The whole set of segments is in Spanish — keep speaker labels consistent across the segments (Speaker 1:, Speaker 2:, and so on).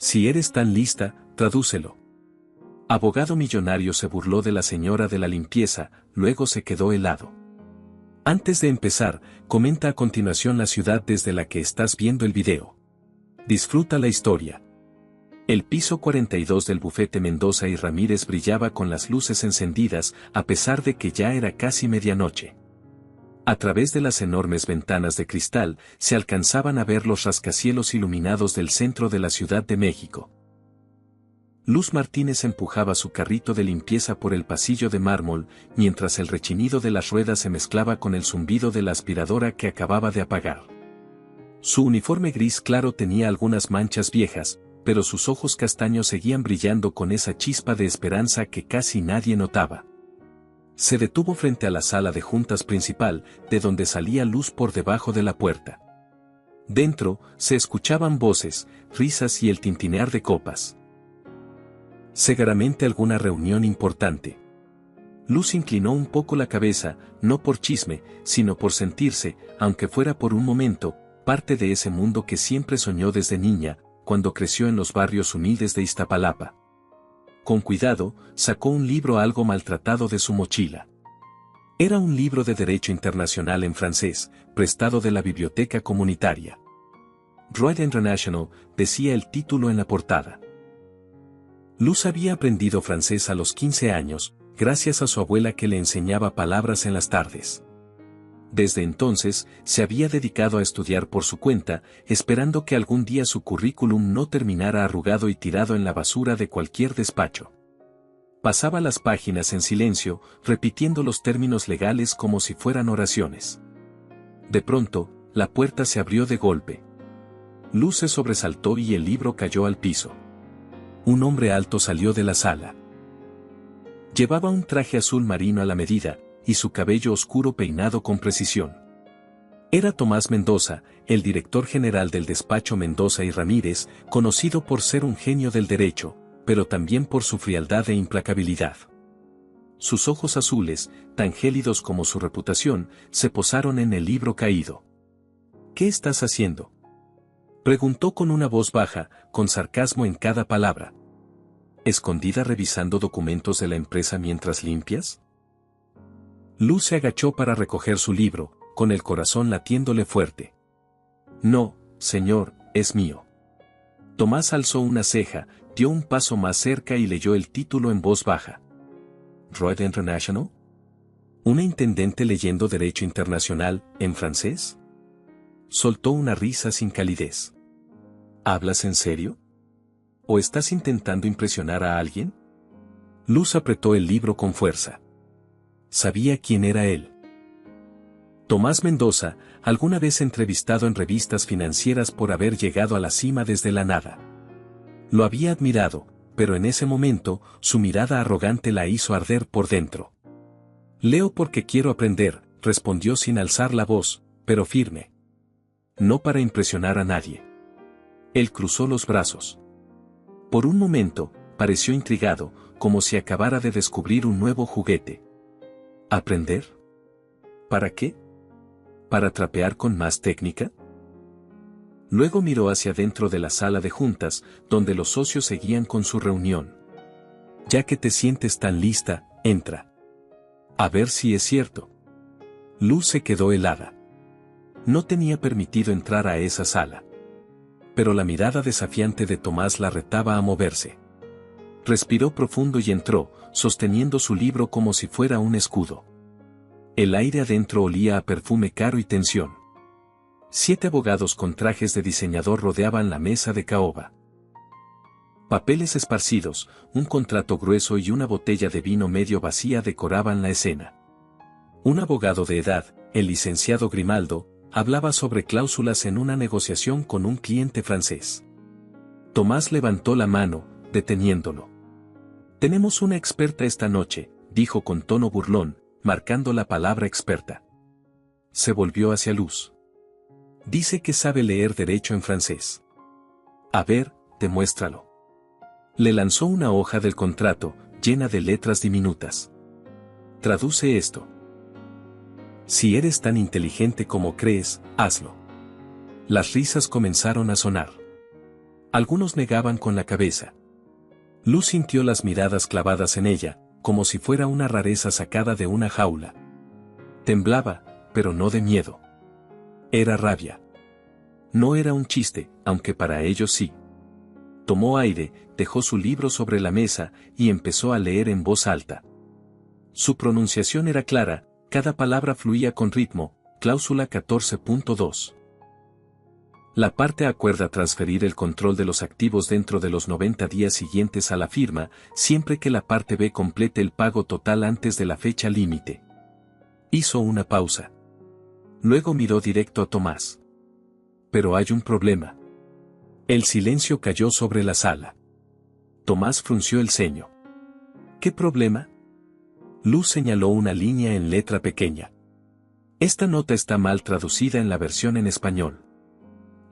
Speaker 1: Si eres tan lista, tradúcelo. Abogado millonario se burló de la señora de la limpieza, luego se quedó helado. Antes de empezar, comenta a continuación la ciudad desde la que estás viendo el video. Disfruta la historia. El piso 42 del bufete Mendoza y Ramírez brillaba con las luces encendidas, a pesar de que ya era casi medianoche. A través de las enormes ventanas de cristal, se alcanzaban a ver los rascacielos iluminados del centro de la Ciudad de México. Luz Martínez empujaba su carrito de limpieza por el pasillo de mármol, mientras el rechinido de las ruedas se mezclaba con el zumbido de la aspiradora que acababa de apagar. Su uniforme gris claro tenía algunas manchas viejas, pero sus ojos castaños seguían brillando con esa chispa de esperanza que casi nadie notaba. Se detuvo frente a la sala de juntas principal, de donde salía luz por debajo de la puerta. Dentro, se escuchaban voces, risas y el tintinear de copas. Seguramente alguna reunión importante. Luz inclinó un poco la cabeza, no por chisme, sino por sentirse, aunque fuera por un momento, parte de ese mundo que siempre soñó desde niña, cuando creció en los barrios humildes de Iztapalapa. Con cuidado, sacó un libro algo maltratado de su mochila. Era un libro de Derecho Internacional en francés, prestado de la biblioteca comunitaria. Droit International, decía el título en la portada. Luz había aprendido francés a los 15 años, gracias a su abuela que le enseñaba palabras en las tardes. Desde entonces, se había dedicado a estudiar por su cuenta, esperando que algún día su currículum no terminara arrugado y tirado en la basura de cualquier despacho. Pasaba las páginas en silencio, repitiendo los términos legales como si fueran oraciones. De pronto, la puerta se abrió de golpe. Luz se sobresaltó y el libro cayó al piso. Un hombre alto salió de la sala. Llevaba un traje azul marino a la medida, y su cabello oscuro peinado con precisión. Era Tomás Mendoza, el director general del despacho Mendoza y Ramírez, conocido por ser un genio del derecho, pero también por su frialdad e implacabilidad. Sus ojos azules, tan gélidos como su reputación, se posaron en el libro caído. ¿Qué estás haciendo?, preguntó con una voz baja, con sarcasmo en cada palabra. ¿Escondida revisando documentos de la empresa mientras limpias? Luz se agachó para recoger su libro, con el corazón latiéndole fuerte. No, señor, es mío. Tomás alzó una ceja, dio un paso más cerca y leyó el título en voz baja. ¿Droit International? ¿Una intendente leyendo Derecho Internacional, en francés? Soltó una risa sin calidez. ¿Hablas en serio? ¿O estás intentando impresionar a alguien? Luz apretó el libro con fuerza. Sabía quién era él. Tomás Mendoza, alguna vez entrevistado en revistas financieras por haber llegado a la cima desde la nada. Lo había admirado, pero en ese momento, su mirada arrogante la hizo arder por dentro. Leo porque quiero aprender, respondió sin alzar la voz, pero firme. No para impresionar a nadie. Él cruzó los brazos. Por un momento, pareció intrigado, como si acabara de descubrir un nuevo juguete. ¿Aprender? ¿Para qué? ¿Para trapear con más técnica? Luego miró hacia dentro de la sala de juntas, donde los socios seguían con su reunión. Ya que te sientes tan lista, entra. A ver si es cierto. Luz se quedó helada. No tenía permitido entrar a esa sala. Pero la mirada desafiante de Tomás la retaba a moverse. Respiró profundo y entró, sosteniendo su libro como si fuera un escudo. El aire adentro olía a perfume caro y tensión. 7 abogados con trajes de diseñador rodeaban la mesa de caoba. Papeles esparcidos, un contrato grueso y una botella de vino medio vacía decoraban la escena. Un abogado de edad, el licenciado Grimaldo, hablaba sobre cláusulas en una negociación con un cliente francés. Tomás levantó la mano, deteniéndolo. Tenemos una experta esta noche, dijo con tono burlón, marcando la palabra experta. Se volvió hacia Luz. Dice que sabe leer derecho en francés. A ver, demuéstralo. Le lanzó una hoja del contrato, llena de letras diminutas. Traduce esto. Si eres tan inteligente como crees, hazlo. Las risas comenzaron a sonar. Algunos negaban con la cabeza. Luz sintió las miradas clavadas en ella, como si fuera una rareza sacada de una jaula. Temblaba, pero no de miedo. Era rabia. No era un chiste, aunque para ellos sí. Tomó aire, dejó su libro sobre la mesa y empezó a leer en voz alta. Su pronunciación era clara, cada palabra fluía con ritmo. Cláusula 14.2. La parte A acuerda transferir el control de los activos dentro de los 90 días siguientes a la firma, siempre que la parte B complete el pago total antes de la fecha límite. Hizo una pausa. Luego miró directo a Tomás. Pero hay un problema. El silencio cayó sobre la sala. Tomás frunció el ceño. ¿Qué problema? Luz señaló una línea en letra pequeña. Esta nota está mal traducida en la versión en español.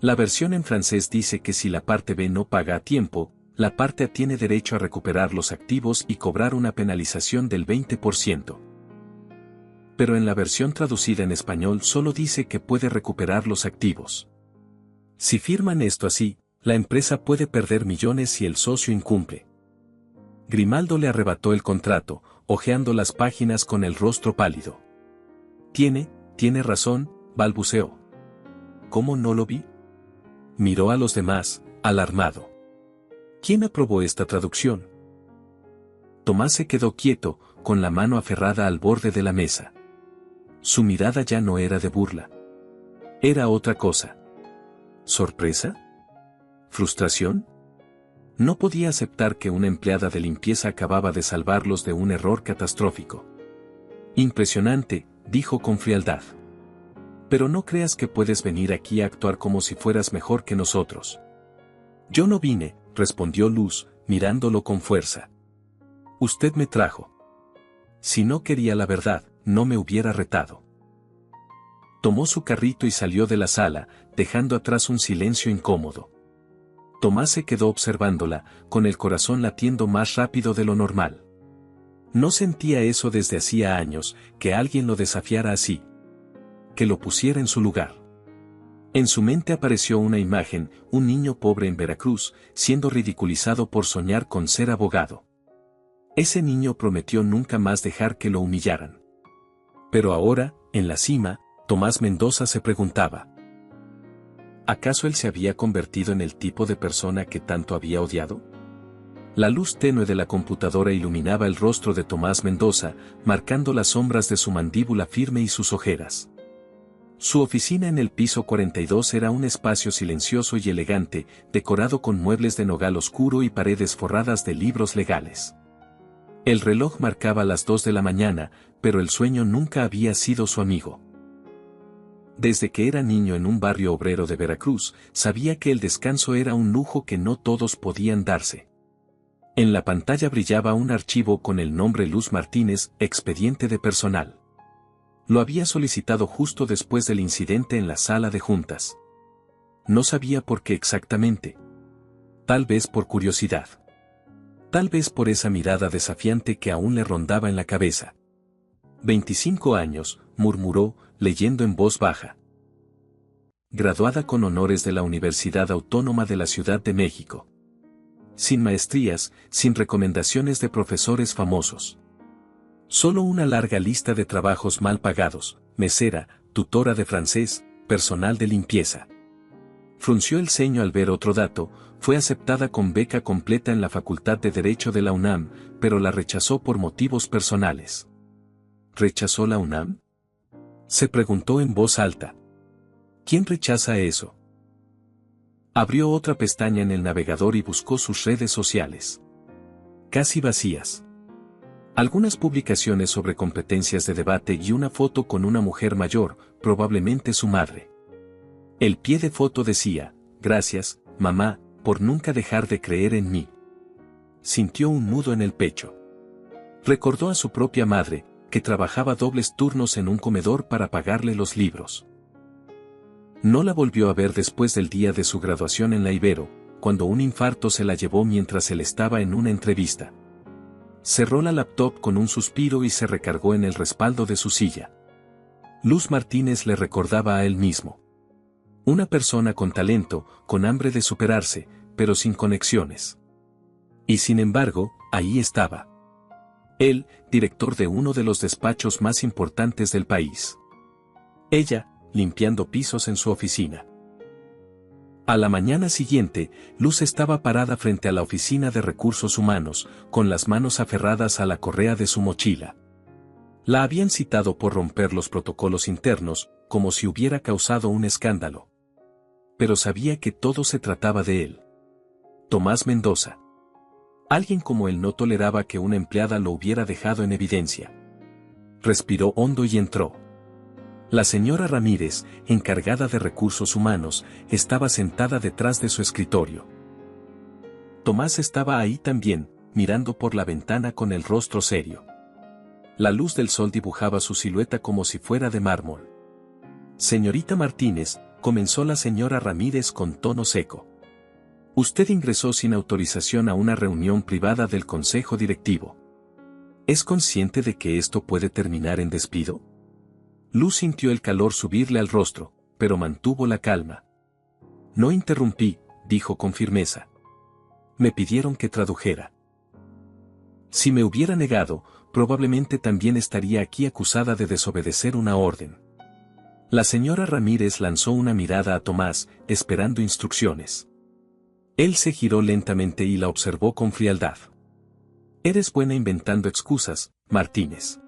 Speaker 1: La versión en francés dice que si la parte B no paga a tiempo, la parte A tiene derecho a recuperar los activos y cobrar una penalización del 20%. Pero en la versión traducida en español solo dice que puede recuperar los activos. Si firman esto así, la empresa puede perder millones si el socio incumple. Grimaldo le arrebató el contrato, hojeando las páginas con el rostro pálido. Tiene razón, balbuceó. ¿Cómo no lo vi? Miró a los demás, alarmado. ¿Quién aprobó esta traducción? Tomás se quedó quieto, con la mano aferrada al borde de la mesa. Su mirada ya no era de burla. Era otra cosa. ¿Sorpresa? ¿Frustración? No podía aceptar que una empleada de limpieza acababa de salvarlos de un error catastrófico. Impresionante, dijo con frialdad. Pero no creas que puedes venir aquí a actuar como si fueras mejor que nosotros. Yo no vine, respondió Luz, mirándolo con fuerza. Usted me trajo. Si no quería la verdad, no me hubiera retado. Tomó su carrito y salió de la sala, dejando atrás un silencio incómodo. Tomás se quedó observándola, con el corazón latiendo más rápido de lo normal. No sentía eso desde hacía años, que alguien lo desafiara así. Que lo pusiera en su lugar. En su mente apareció una imagen, un niño pobre en Veracruz, siendo ridiculizado por soñar con ser abogado. Ese niño prometió nunca más dejar que lo humillaran. Pero ahora, en la cima, Tomás Mendoza se preguntaba. ¿Acaso él se había convertido en el tipo de persona que tanto había odiado? La luz tenue de la computadora iluminaba el rostro de Tomás Mendoza, marcando las sombras de su mandíbula firme y sus ojeras. Su oficina en el piso 42 era un espacio silencioso y elegante, decorado con muebles de nogal oscuro y paredes forradas de libros legales. El reloj marcaba las 2 de la mañana, pero el sueño nunca había sido su amigo. Desde que era niño en un barrio obrero de Veracruz, sabía que el descanso era un lujo que no todos podían darse. En la pantalla brillaba un archivo con el nombre Luz Martínez, expediente de personal. Lo había solicitado justo después del incidente en la sala de juntas. No sabía por qué exactamente. Tal vez por curiosidad. Tal vez por esa mirada desafiante que aún le rondaba en la cabeza. 25 años, murmuró, leyendo en voz baja. Graduada con honores de la Universidad Autónoma de la Ciudad de México. Sin maestrías, sin recomendaciones de profesores famosos. Solo una larga lista de trabajos mal pagados, mesera, tutora de francés, personal de limpieza. Frunció el ceño al ver otro dato, fue aceptada con beca completa en la Facultad de Derecho de la UNAM, pero la rechazó por motivos personales. ¿Rechazó la UNAM? Se preguntó en voz alta. ¿Quién rechaza eso? Abrió otra pestaña en el navegador y buscó sus redes sociales. Casi vacías. Algunas publicaciones sobre competencias de debate y una foto con una mujer mayor, probablemente su madre. El pie de foto decía, gracias, mamá, por nunca dejar de creer en mí. Sintió un nudo en el pecho. Recordó a su propia madre, que trabajaba dobles turnos en un comedor para pagarle los libros. No la volvió a ver después del día de su graduación en la Ibero, cuando un infarto se la llevó mientras él estaba en una entrevista. Cerró la laptop con un suspiro y se recargó en el respaldo de su silla. Luz Martínez le recordaba a él mismo. Una persona con talento, con hambre de superarse, pero sin conexiones. Y sin embargo, ahí estaba. Él, director de uno de los despachos más importantes del país. Ella, limpiando pisos en su oficina. A la mañana siguiente, Luz estaba parada frente a la oficina de recursos humanos, con las manos aferradas a la correa de su mochila. La habían citado por romper los protocolos internos, como si hubiera causado un escándalo. Pero sabía que todo se trataba de él. Tomás Mendoza. Alguien como él no toleraba que una empleada lo hubiera dejado en evidencia. Respiró hondo y entró. La señora Ramírez, encargada de recursos humanos, estaba sentada detrás de su escritorio. Tomás estaba ahí también, mirando por la ventana con el rostro serio. La luz del sol dibujaba su silueta como si fuera de mármol. Señorita Martínez, comenzó la señora Ramírez con tono seco. Usted ingresó sin autorización a una reunión privada del consejo directivo. ¿Es consciente de que esto puede terminar en despido? Luz sintió el calor subirle al rostro, pero mantuvo la calma. No interrumpí, dijo con firmeza. Me pidieron que tradujera. Si me hubiera negado, probablemente también estaría aquí acusada de desobedecer una orden. La señora Ramírez lanzó una mirada a Tomás, esperando instrucciones. Él se giró lentamente y la observó con frialdad. Eres buena inventando excusas, Martínez.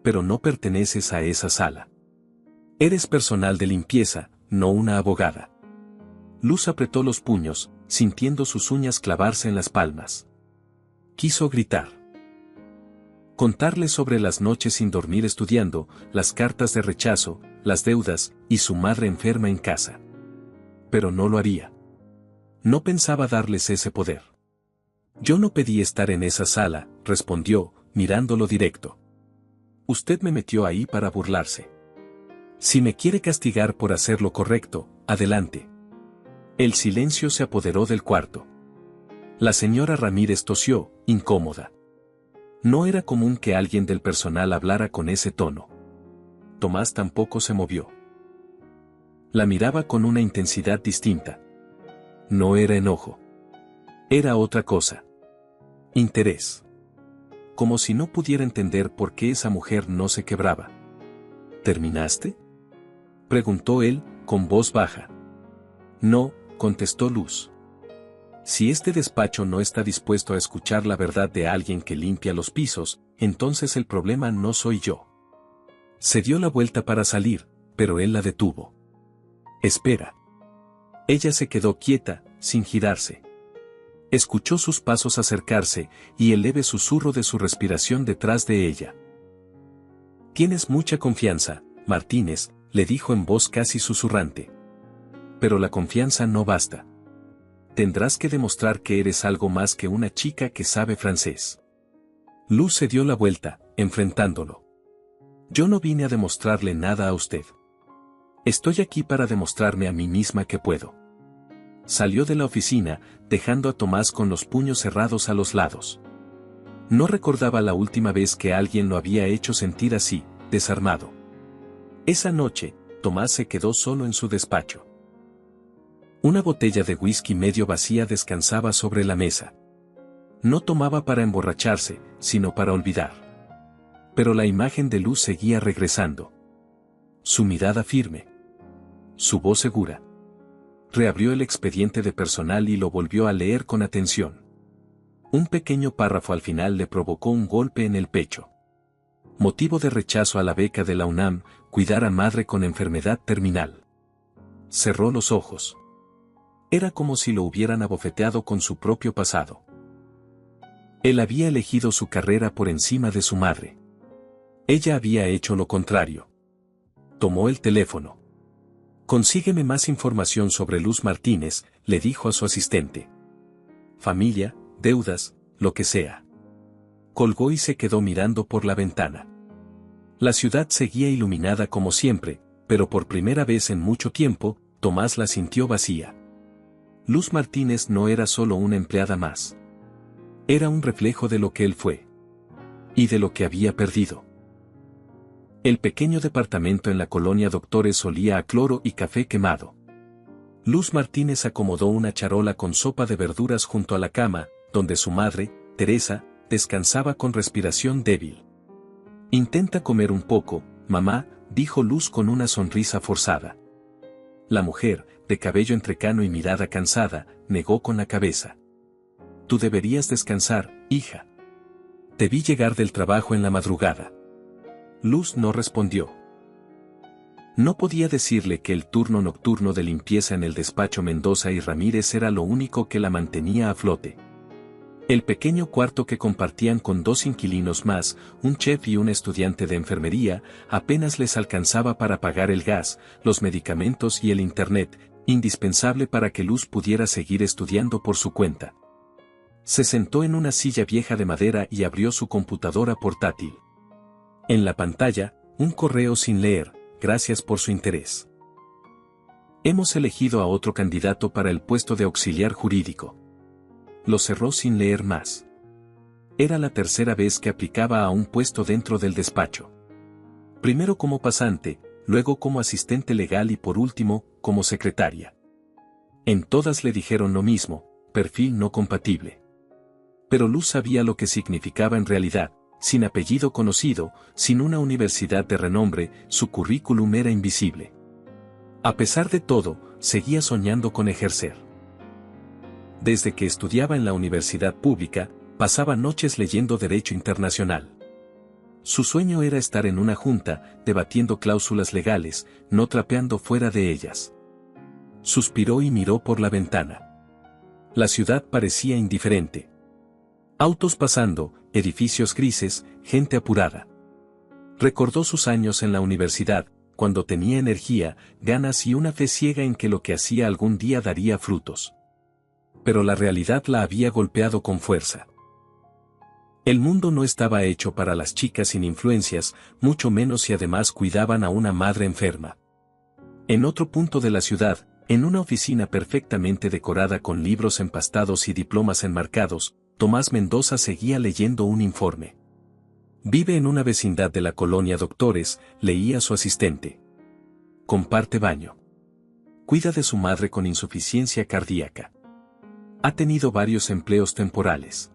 Speaker 1: Pero no perteneces a esa sala. Eres personal de limpieza, no una abogada. Luz apretó los puños, sintiendo sus uñas clavarse en las palmas. Quiso gritar. Contarle sobre las noches sin dormir estudiando, las cartas de rechazo, las deudas, y su madre enferma en casa. Pero no lo haría. No pensaba darles ese poder. Yo no pedí estar en esa sala, respondió, mirándolo directo. Usted me metió ahí para burlarse. Si me quiere castigar por hacer lo correcto, adelante. El silencio se apoderó del cuarto. La señora Ramírez tosió, incómoda. No era común que alguien del personal hablara con ese tono. Tomás tampoco se movió. La miraba con una intensidad distinta. No era enojo. Era otra cosa. Interés. Como si no pudiera entender por qué esa mujer no se quebraba. ¿Terminaste?, preguntó él, con voz baja. No, contestó Luz. Si este despacho no está dispuesto a escuchar la verdad de alguien que limpia los pisos, entonces el problema no soy yo. Se dio la vuelta para salir, pero él la detuvo. Espera. Ella se quedó quieta, sin girarse. Escuchó sus pasos acercarse, y el leve susurro de su respiración detrás de ella. Tienes mucha confianza, Martínez, le dijo en voz casi susurrante. Pero la confianza no basta. Tendrás que demostrar que eres algo más que una chica que sabe francés. Luz se dio la vuelta, enfrentándolo. Yo no vine a demostrarle nada a usted. Estoy aquí para demostrarme a mí misma que puedo. Salió de la oficina, dejando a Tomás con los puños cerrados a los lados. No recordaba la última vez que alguien lo había hecho sentir así, desarmado. Esa noche, Tomás se quedó solo en su despacho. Una botella de whisky medio vacía descansaba sobre la mesa. No tomaba para emborracharse, sino para olvidar. Pero la imagen de Luz seguía regresando. Su mirada firme. Su voz segura. Reabrió el expediente de personal y lo volvió a leer con atención. Un pequeño párrafo al final le provocó un golpe en el pecho. Motivo de rechazo a la beca de la UNAM, cuidar a madre con enfermedad terminal. Cerró los ojos. Era como si lo hubieran abofeteado con su propio pasado. Él había elegido su carrera por encima de su madre. Ella había hecho lo contrario. Tomó el teléfono. Consígueme más información sobre Luz Martínez, le dijo a su asistente. Familia, deudas, lo que sea. Colgó y se quedó mirando por la ventana. La ciudad seguía iluminada como siempre, pero por primera vez en mucho tiempo, Tomás la sintió vacía. Luz Martínez no era solo una empleada más. Era un reflejo de lo que él fue. Y de lo que había perdido. El pequeño departamento en la colonia Doctores olía a cloro y café quemado. Luz Martínez acomodó una charola con sopa de verduras junto a la cama, donde su madre, Teresa, descansaba con respiración débil. «Intenta comer un poco, mamá», dijo Luz con una sonrisa forzada. La mujer, de cabello entrecano y mirada cansada, negó con la cabeza. «Tú deberías descansar, hija. Te vi llegar del trabajo en la madrugada». Luz no respondió. No podía decirle que el turno nocturno de limpieza en el despacho Mendoza y Ramírez era lo único que la mantenía a flote. El pequeño cuarto que compartían con 2 inquilinos más, un chef y un estudiante de enfermería, apenas les alcanzaba para pagar el gas, los medicamentos y el internet, indispensable para que Luz pudiera seguir estudiando por su cuenta. Se sentó en una silla vieja de madera y abrió su computadora portátil. En la pantalla, un correo sin leer: «Gracias por su interés. Hemos elegido a otro candidato para el puesto de auxiliar jurídico». Lo cerró sin leer más. Era la tercera vez que aplicaba a un puesto dentro del despacho. Primero como pasante, luego como asistente legal y por último, como secretaria. En todas le dijeron lo mismo: perfil no compatible. Pero Luz sabía lo que significaba en realidad: sin apellido conocido, sin una universidad de renombre, su currículum era invisible. A pesar de todo, seguía soñando con ejercer. Desde que estudiaba en la universidad pública, pasaba noches leyendo Derecho Internacional. Su sueño era estar en una junta, debatiendo cláusulas legales, no trapeando fuera de ellas. Suspiró y miró por la ventana. La ciudad parecía indiferente. Autos pasando, edificios grises, gente apurada. Recordó sus años en la universidad, cuando tenía energía, ganas y una fe ciega en que lo que hacía algún día daría frutos. Pero la realidad la había golpeado con fuerza. El mundo no estaba hecho para las chicas sin influencias, mucho menos si además cuidaban a una madre enferma. En otro punto de la ciudad, en una oficina perfectamente decorada con libros empastados y diplomas enmarcados, Tomás Mendoza seguía leyendo un informe. Vive en una vecindad de la colonia Doctores, leía su asistente. Comparte baño. Cuida de su madre con insuficiencia cardíaca. Ha tenido varios empleos temporales.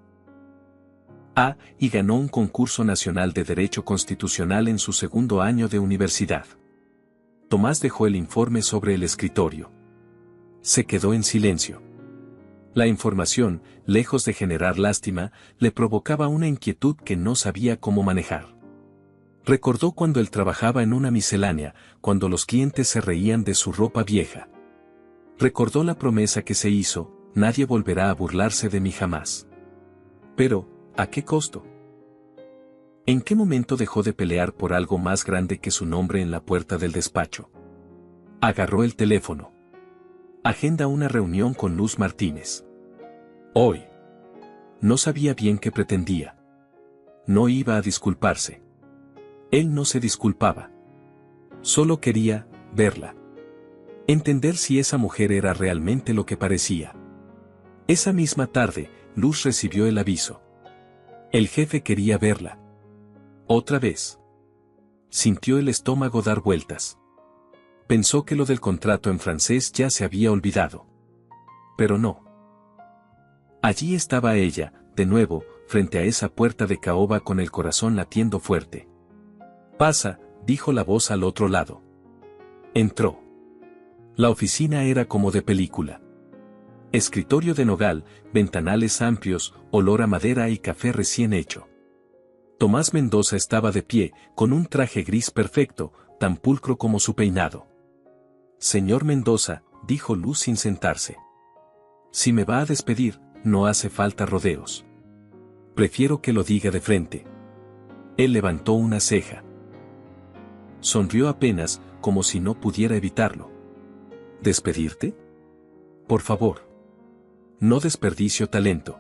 Speaker 1: Y ganó un concurso nacional de Derecho Constitucional en su segundo año de universidad. Tomás dejó el informe sobre el escritorio. Se quedó en silencio. La información, lejos de generar lástima, le provocaba una inquietud que no sabía cómo manejar. Recordó cuando él trabajaba en una miscelánea, cuando los clientes se reían de su ropa vieja. Recordó la promesa que se hizo: nadie volverá a burlarse de mí jamás. Pero, ¿a qué costo? ¿En qué momento dejó de pelear por algo más grande que su nombre en la puerta del despacho? Agarró el teléfono. Agenda una reunión con Luz Martínez. Hoy. No sabía bien qué pretendía. No iba a disculparse. Él no se disculpaba. Solo quería verla. Entender si esa mujer era realmente lo que parecía. Esa misma tarde, Luz recibió el aviso. El jefe quería verla. Otra vez. Sintió el estómago dar vueltas. Pensó que lo del contrato en francés ya se había olvidado. Pero no. Allí estaba ella, de nuevo, frente a esa puerta de caoba con el corazón latiendo fuerte. «Pasa», dijo la voz al otro lado. Entró. La oficina era como de película. Escritorio de nogal, ventanales amplios, olor a madera y café recién hecho. Tomás Mendoza estaba de pie, con un traje gris perfecto, tan pulcro como su peinado. «Señor Mendoza», dijo Luz sin sentarse. «Si me va a despedir, no hace falta rodeos. Prefiero que lo diga de frente». Él levantó una ceja. Sonrió apenas, como si no pudiera evitarlo. «¿Despedirte? Por favor. No desperdicio talento».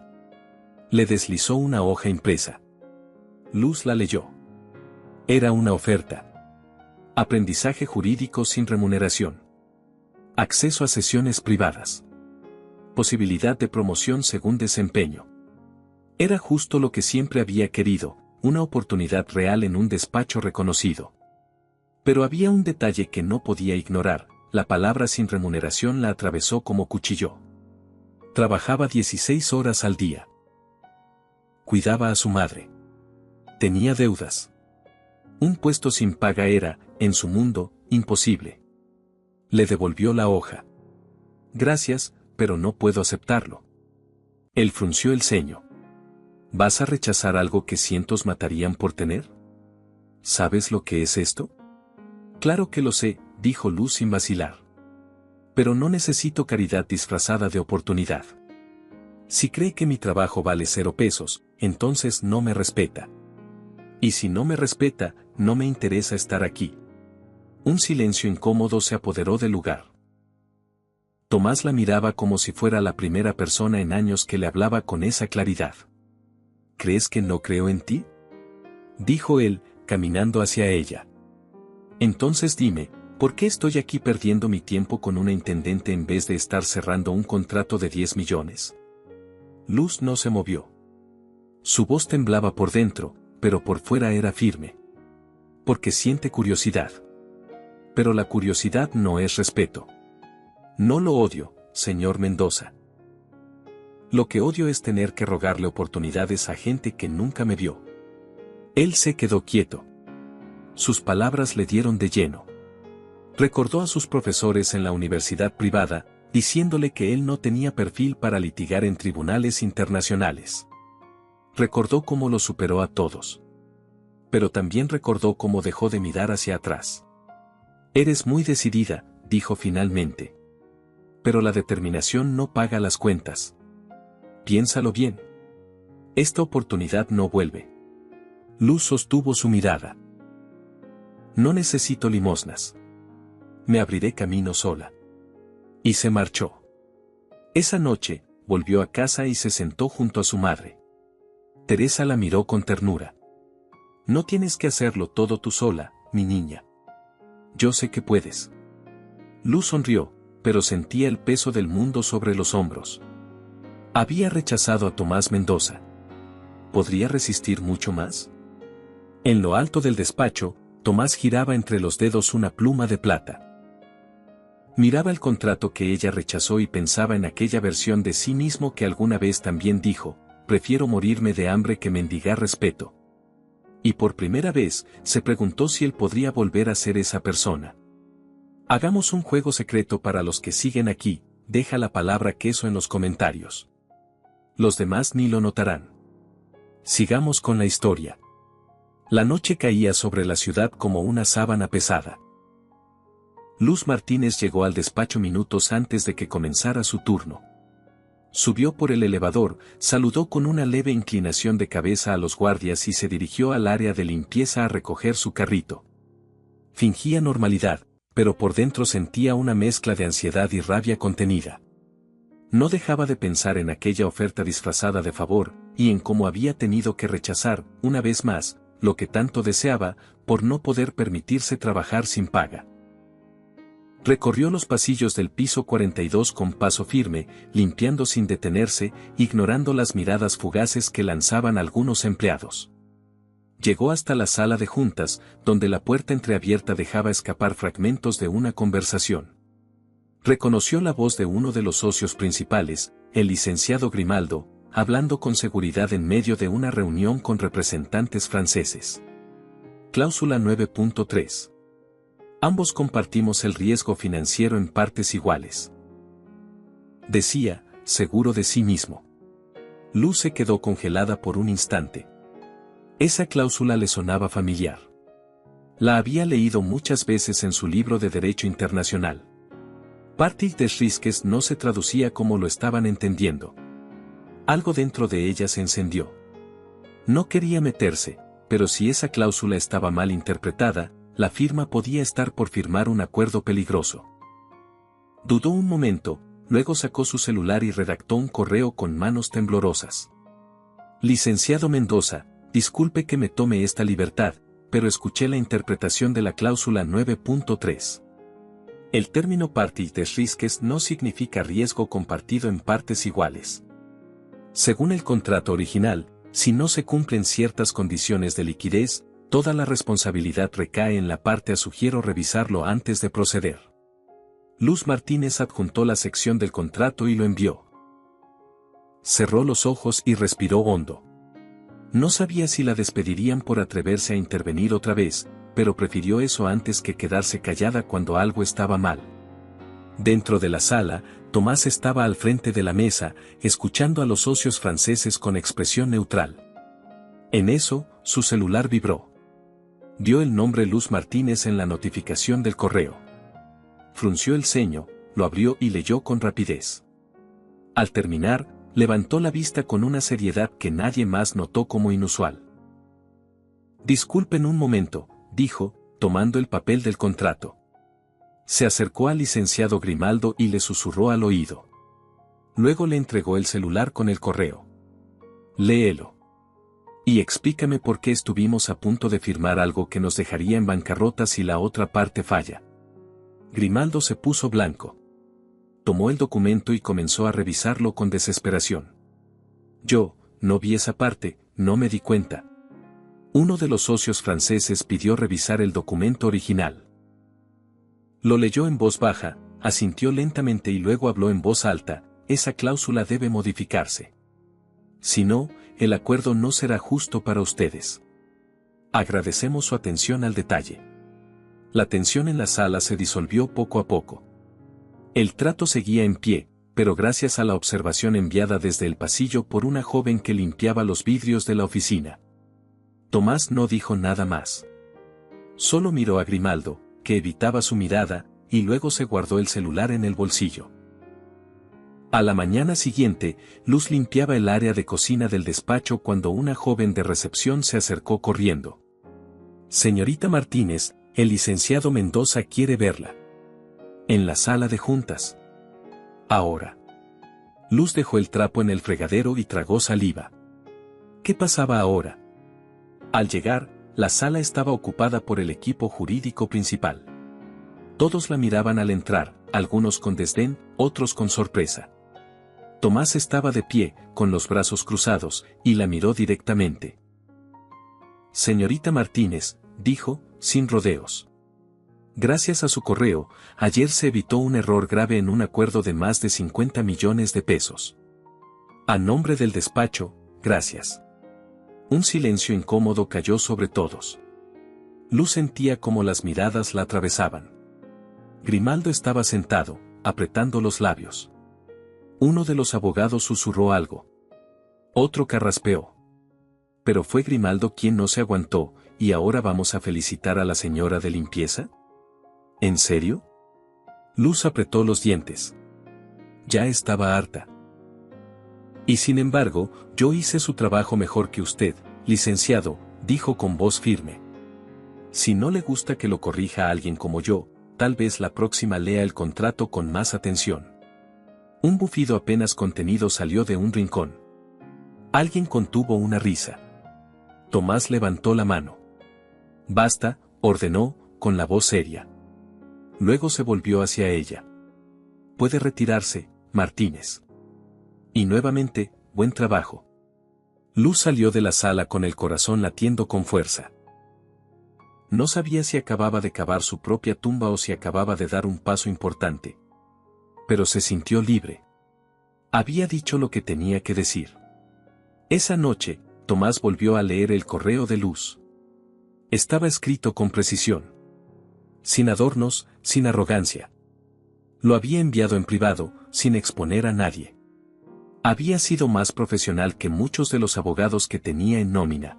Speaker 1: Le deslizó una hoja impresa. Luz la leyó. Era una oferta. Aprendizaje jurídico sin remuneración. Acceso a sesiones privadas. Posibilidad de promoción según desempeño. Era justo lo que siempre había querido, una oportunidad real en un despacho reconocido. Pero había un detalle que no podía ignorar: la palabra sin remuneración la atravesó como cuchillo. Trabajaba 16 horas al día. Cuidaba a su madre. Tenía deudas. Un puesto sin paga era, en su mundo, imposible. Le devolvió la hoja. Gracias, pero no puedo aceptarlo. Él frunció el ceño. ¿Vas a rechazar algo que cientos matarían por tener? ¿Sabes lo que es esto? Claro que lo sé, dijo Luz sin vacilar. Pero no necesito caridad disfrazada de oportunidad. Si cree que mi trabajo vale 0 pesos, entonces no me respeta. Y si no me respeta, no me interesa estar aquí. Un silencio incómodo se apoderó del lugar. Tomás la miraba como si fuera la primera persona en años que le hablaba con esa claridad. ¿Crees que no creo en ti?, dijo él, caminando hacia ella. Entonces dime, ¿por qué estoy aquí perdiendo mi tiempo con una intendente en vez de estar cerrando un contrato de 10 millones? Luz no se movió. Su voz temblaba por dentro, pero por fuera era firme. Porque siente curiosidad. Pero la curiosidad no es respeto. No lo odio, señor Mendoza. Lo que odio es tener que rogarle oportunidades a gente que nunca me vio. Él se quedó quieto. Sus palabras le dieron de lleno. Recordó a sus profesores en la universidad privada, diciéndole que él no tenía perfil para litigar en tribunales internacionales. Recordó cómo los superó a todos. Pero también recordó cómo dejó de mirar hacia atrás. Eres muy decidida, dijo finalmente. Pero la determinación no paga las cuentas. Piénsalo bien. Esta oportunidad no vuelve. Luz sostuvo su mirada. No necesito limosnas. Me abriré camino sola. Y se marchó. Esa noche, volvió a casa y se sentó junto a su madre. Teresa la miró con ternura. No tienes que hacerlo todo tú sola, mi niña. Yo sé que puedes. Luz sonrió, pero sentía el peso del mundo sobre los hombros. Había rechazado a Tomás Mendoza. ¿Podría resistir mucho más? En lo alto del despacho, Tomás giraba entre los dedos una pluma de plata. Miraba el contrato que ella rechazó y pensaba en aquella versión de sí mismo que alguna vez también dijo, prefiero morirme de hambre que mendigar respeto. Y por primera vez, se preguntó si él podría volver a ser esa persona. Hagamos un juego secreto para los que siguen aquí, deja la palabra queso en los comentarios. Los demás ni lo notarán. Sigamos con la historia. La noche caía sobre la ciudad como una sábana pesada. Luz Martínez llegó al despacho minutos antes de que comenzara su turno. Subió por el elevador, saludó con una leve inclinación de cabeza a los guardias y se dirigió al área de limpieza a recoger su carrito. Fingía normalidad, pero por dentro sentía una mezcla de ansiedad y rabia contenida. No dejaba de pensar en aquella oferta disfrazada de favor, y en cómo había tenido que rechazar, una vez más, lo que tanto deseaba, por no poder permitirse trabajar sin paga. Recorrió los pasillos del piso 42 con paso firme, limpiando sin detenerse, ignorando las miradas fugaces que lanzaban algunos empleados. Llegó hasta la sala de juntas, donde la puerta entreabierta dejaba escapar fragmentos de una conversación. Reconoció la voz de uno de los socios principales, el licenciado Grimaldo, hablando con seguridad en medio de una reunión con representantes franceses. Cláusula 9.3. Ambos compartimos el riesgo financiero en partes iguales. Decía, seguro de sí mismo. Luz se quedó congelada por un instante. Esa cláusula le sonaba familiar. La había leído muchas veces en su libro de Derecho Internacional. Parties des risques no se traducía como lo estaban entendiendo. Algo dentro de ella se encendió. No quería meterse, pero si esa cláusula estaba mal interpretada, la firma podía estar por firmar un acuerdo peligroso. Dudó un momento, luego sacó su celular y redactó un correo con manos temblorosas. Licenciado Mendoza, disculpe que me tome esta libertad, pero escuché la interpretación de la cláusula 9.3. El término parties des risques no significa riesgo compartido en partes iguales. Según el contrato original, si no se cumplen ciertas condiciones de liquidez, toda la responsabilidad recae en la parte. Sugiero revisarlo antes de proceder. Luz Martínez adjuntó la sección del contrato y lo envió. Cerró los ojos y respiró hondo. No sabía si la despedirían por atreverse a intervenir otra vez, pero prefirió eso antes que quedarse callada cuando algo estaba mal. Dentro de la sala, Tomás estaba al frente de la mesa, escuchando a los socios franceses con expresión neutral. En eso, su celular vibró. Dio el nombre Luz Martínez en la notificación del correo. Frunció el ceño, lo abrió y leyó con rapidez. Al terminar, levantó la vista con una seriedad que nadie más notó como inusual. «Disculpen un momento», dijo, tomando el papel del contrato. Se acercó al licenciado Grimaldo y le susurró al oído. Luego le entregó el celular con el correo. «Léelo. Y explícame por qué estuvimos a punto de firmar algo que nos dejaría en bancarrota si la otra parte falla». Grimaldo se puso blanco. Tomó el documento y comenzó a revisarlo con desesperación. «Yo, no vi esa parte, no me di cuenta». Uno de los socios franceses pidió revisar el documento original. Lo leyó en voz baja, asintió lentamente y luego habló en voz alta: «Esa cláusula debe modificarse. Si no, el acuerdo no será justo para ustedes. Agradecemos su atención al detalle». La tensión en la sala se disolvió poco a poco. El trato seguía en pie, pero gracias a la observación enviada desde el pasillo por una joven que limpiaba los vidrios de la oficina. Tomás no dijo nada más. Solo miró a Grimaldo, que evitaba su mirada, y luego se guardó el celular en el bolsillo. A la mañana siguiente, Luz limpiaba el área de cocina del despacho cuando una joven de recepción se acercó corriendo. «Señorita Martínez, el licenciado Mendoza quiere verla. En la sala de juntas. Ahora». Luz dejó el trapo en el fregadero y tragó saliva. ¿Qué pasaba ahora? Al llegar, la sala estaba ocupada por el equipo jurídico principal. Todos la miraban al entrar, algunos con desdén, otros con sorpresa. Tomás estaba de pie, con los brazos cruzados, y la miró directamente. «Señorita Martínez», dijo, sin rodeos. «Gracias a su correo, ayer se evitó un error grave en un acuerdo de más de 50 millones de pesos. A nombre del despacho, gracias». Un silencio incómodo cayó sobre todos. Luz sentía como las miradas la atravesaban. Grimaldo estaba sentado, apretando los labios. Uno de los abogados susurró algo. Otro carraspeó. Pero fue Grimaldo quien no se aguantó. ¿Y ahora vamos a felicitar a la señora de limpieza? ¿En serio? Luz apretó los dientes. Ya estaba harta. «Y sin embargo, yo hice su trabajo mejor que usted, licenciado», dijo con voz firme. «Si no le gusta que lo corrija a alguien como yo, tal vez la próxima lea el contrato con más atención». Un bufido apenas contenido salió de un rincón. Alguien contuvo una risa. Tomás levantó la mano. «Basta», ordenó, con la voz seria. Luego se volvió hacia ella. «Puede retirarse, Martínez». Y nuevamente, «Buen trabajo». Luz salió de la sala con el corazón latiendo con fuerza. No sabía si acababa de cavar su propia tumba o si acababa de dar un paso importante. Pero se sintió libre. Había dicho lo que tenía que decir. Esa noche, Tomás volvió a leer el correo de Luz. Estaba escrito con precisión. Sin adornos, sin arrogancia. Lo había enviado en privado, sin exponer a nadie. Había sido más profesional que muchos de los abogados que tenía en nómina.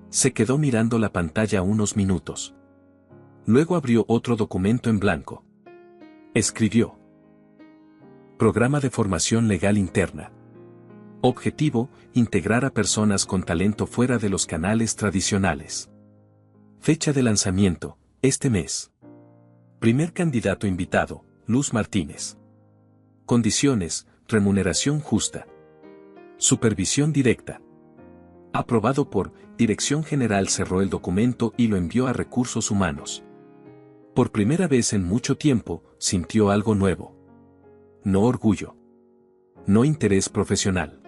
Speaker 1: Se quedó mirando la pantalla unos minutos. Luego abrió otro documento en blanco. Escribió: Programa de Formación Legal Interna. Objetivo: integrar a personas con talento fuera de los canales tradicionales. Fecha de lanzamiento: este mes. Primer candidato invitado: Luz Martínez. Condiciones: remuneración justa. Supervisión directa. Aprobado por Dirección General. Cerró el documento y lo envió a Recursos Humanos. Por primera vez en mucho tiempo, sintió algo nuevo. No orgullo. No interés profesional.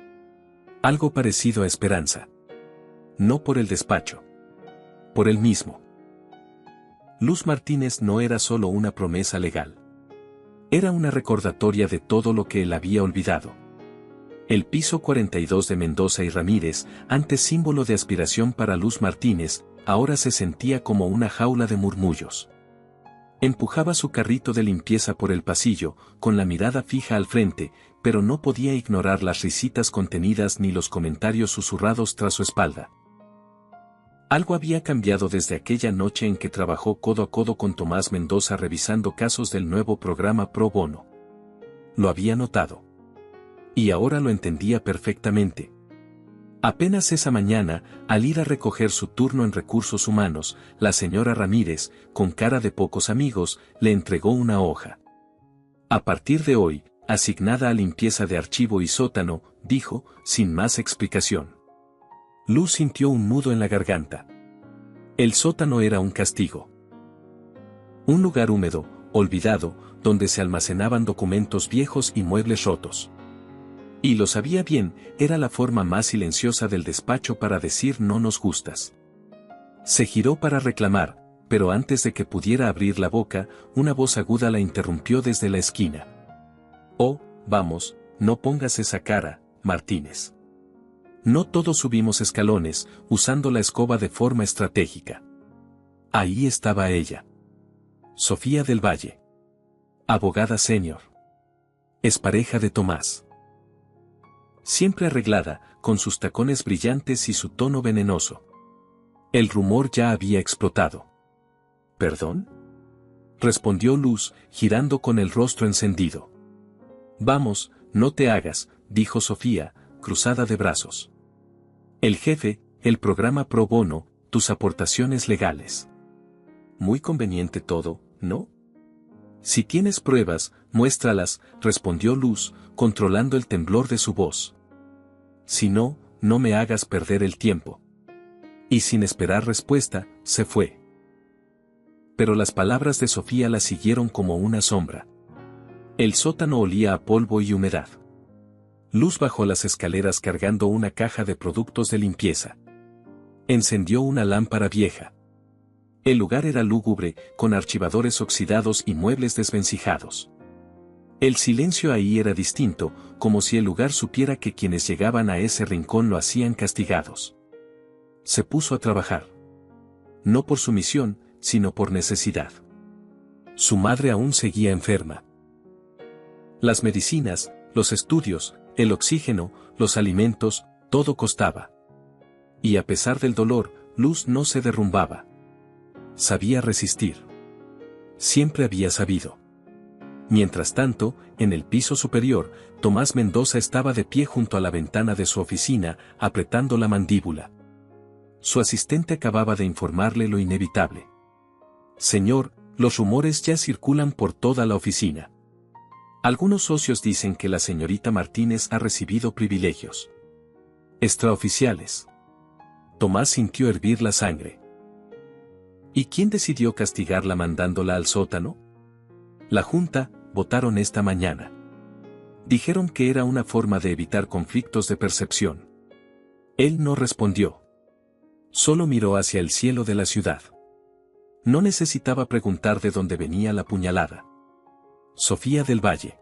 Speaker 1: Algo parecido a esperanza. No por el despacho. Por él mismo. Luz Martínez no era solo una promesa legal. Era una recordatoria de todo lo que él había olvidado. El piso 42 de Mendoza y Ramírez, antes símbolo de aspiración para Luz Martínez, ahora se sentía como una jaula de murmullos. Empujaba su carrito de limpieza por el pasillo, con la mirada fija al frente, pero no podía ignorar las risitas contenidas ni los comentarios susurrados tras su espalda. Algo había cambiado desde aquella noche en que trabajó codo a codo con Tomás Mendoza revisando casos del nuevo programa Pro Bono. Lo había notado. Y ahora lo entendía perfectamente. Apenas esa mañana, al ir a recoger su turno en recursos humanos, la señora Ramírez, con cara de pocos amigos, le entregó una hoja. A partir de hoy, asignada a limpieza de archivo y sótano, dijo, sin más explicación. Luz sintió un nudo en la garganta. El sótano era un castigo. Un lugar húmedo, olvidado, donde se almacenaban documentos viejos y muebles rotos. Y lo sabía bien, era la forma más silenciosa del despacho para decir no nos gustas. Se giró para reclamar, pero antes de que pudiera abrir la boca, una voz aguda la interrumpió desde la esquina. Oh, vamos, no pongas esa cara, Martínez. No todos subimos escalones, usando la escoba de forma estratégica. Ahí estaba ella. Sofía del Valle. Abogada senior. Expareja de Tomás. Siempre arreglada, con sus tacones brillantes y su tono venenoso. El rumor ya había explotado. ¿Perdón? Respondió Luz, girando con el rostro encendido. Vamos, no te hagas, dijo Sofía, cruzada de brazos. El jefe, el programa Pro Bono, tus aportaciones legales. Muy conveniente todo, ¿no? Si tienes pruebas, muéstralas, respondió Luz, controlando el temblor de su voz. Si no, no me hagas perder el tiempo. Y sin esperar respuesta, se fue. Pero las palabras de Sofía la siguieron como una sombra. El sótano olía a polvo y humedad. Luz bajó las escaleras cargando una caja de productos de limpieza. Encendió una lámpara vieja. El lugar era lúgubre, con archivadores oxidados y muebles desvencijados. El silencio ahí era distinto, como si el lugar supiera que quienes llegaban a ese rincón lo hacían castigados. Se puso a trabajar. No por sumisión, sino por necesidad. Su madre aún seguía enferma. Las medicinas, los estudios, el oxígeno, los alimentos, todo costaba. Y a pesar del dolor, Luz no se derrumbaba. Sabía resistir. Siempre había sabido. Mientras tanto, en el piso superior, Tomás Mendoza estaba de pie junto a la ventana de su oficina, apretando la mandíbula. Su asistente acababa de informarle lo inevitable. Señor, los rumores ya circulan por toda la oficina. Algunos socios dicen que la señorita Martínez ha recibido privilegios extraoficiales. Tomás sintió hervir la sangre. ¿Y quién decidió castigarla mandándola al sótano? La Junta, votaron esta mañana. Dijeron que era una forma de evitar conflictos de percepción. Él no respondió. Solo miró hacia el cielo de la ciudad. No necesitaba preguntar de dónde venía la puñalada. Sofía del Valle.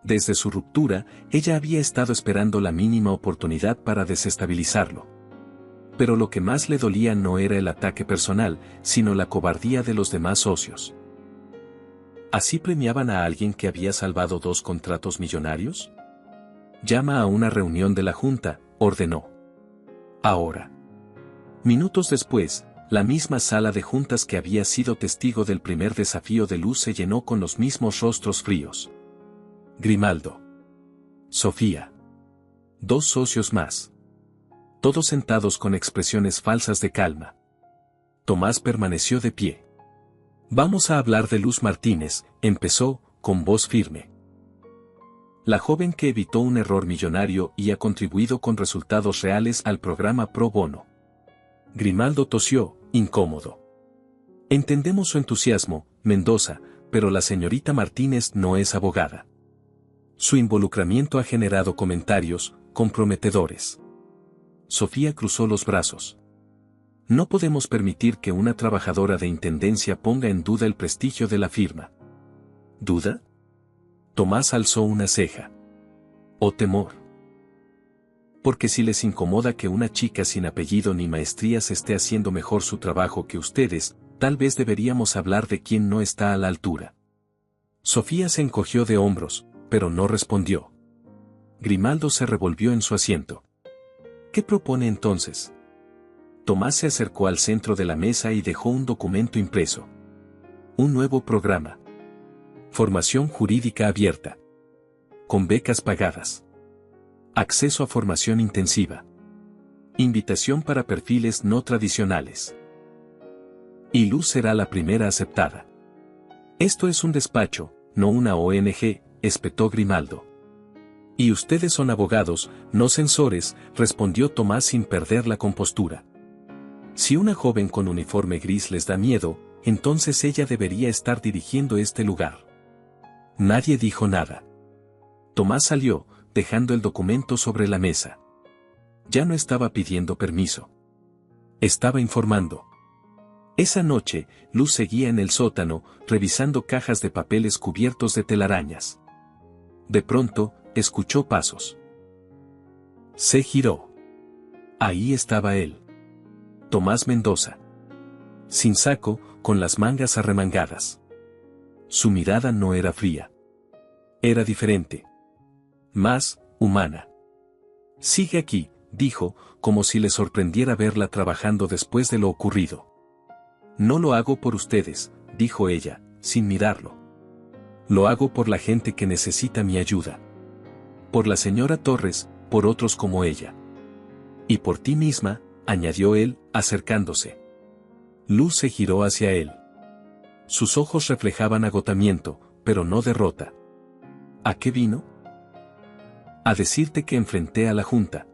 Speaker 1: Desde su ruptura, ella había estado esperando la mínima oportunidad para desestabilizarlo. Pero lo que más le dolía no era el ataque personal, sino la cobardía de los demás socios. ¿Así premiaban a alguien que había salvado 2 contratos millonarios? Llama a una reunión de la Junta, ordenó. Ahora. Minutos después, la misma sala de juntas que había sido testigo del primer desafío de Luz se llenó con los mismos rostros fríos. Grimaldo. Sofía. 2 socios más. Todos sentados con expresiones falsas de calma. Tomás permaneció de pie. Vamos a hablar de Luz Martínez, empezó, con voz firme. La joven que evitó un error millonario y ha contribuido con resultados reales al programa Pro Bono. Grimaldo tosió, incómodo. Entendemos su entusiasmo, Mendoza, pero la señorita Martínez no es abogada. Su involucramiento ha generado comentarios comprometedores. Sofía cruzó los brazos. No podemos permitir que una trabajadora de intendencia ponga en duda el prestigio de la firma. ¿Duda? Tomás alzó una ceja. ¿O temor? Porque si les incomoda que una chica sin apellido ni maestrías esté haciendo mejor su trabajo que ustedes, tal vez deberíamos hablar de quién no está a la altura. Sofía se encogió de hombros, pero no respondió. Grimaldo se revolvió en su asiento. ¿Qué propone entonces? Tomás se acercó al centro de la mesa y dejó un documento impreso. Un nuevo programa. Formación jurídica abierta. Con becas pagadas. Acceso a formación intensiva. Invitación para perfiles no tradicionales. Y Luz será la primera aceptada. Esto es un despacho, no una ONG, espetó Grimaldo. Y ustedes son abogados, no censores, respondió Tomás sin perder la compostura. Si una joven con uniforme gris les da miedo, entonces ella debería estar dirigiendo este lugar. Nadie dijo nada. Tomás salió, dejando el documento sobre la mesa. Ya no estaba pidiendo permiso. Estaba informando. Esa noche, Luz seguía en el sótano, revisando cajas de papeles cubiertos de telarañas. De pronto, escuchó pasos. Se giró. Ahí estaba él. Tomás Mendoza. Sin saco, con las mangas arremangadas. Su mirada no era fría. Era diferente. Más humana. Sigue aquí, dijo, como si le sorprendiera verla trabajando después de lo ocurrido. No lo hago por ustedes, dijo ella, sin mirarlo. Lo hago por la gente que necesita mi ayuda. Por la señora Torres, por otros como ella. Y por ti misma, añadió él, acercándose. Luz se giró hacia él. Sus ojos reflejaban agotamiento, pero no derrota. ¿A qué vino? A decirte que enfrenté a la Junta.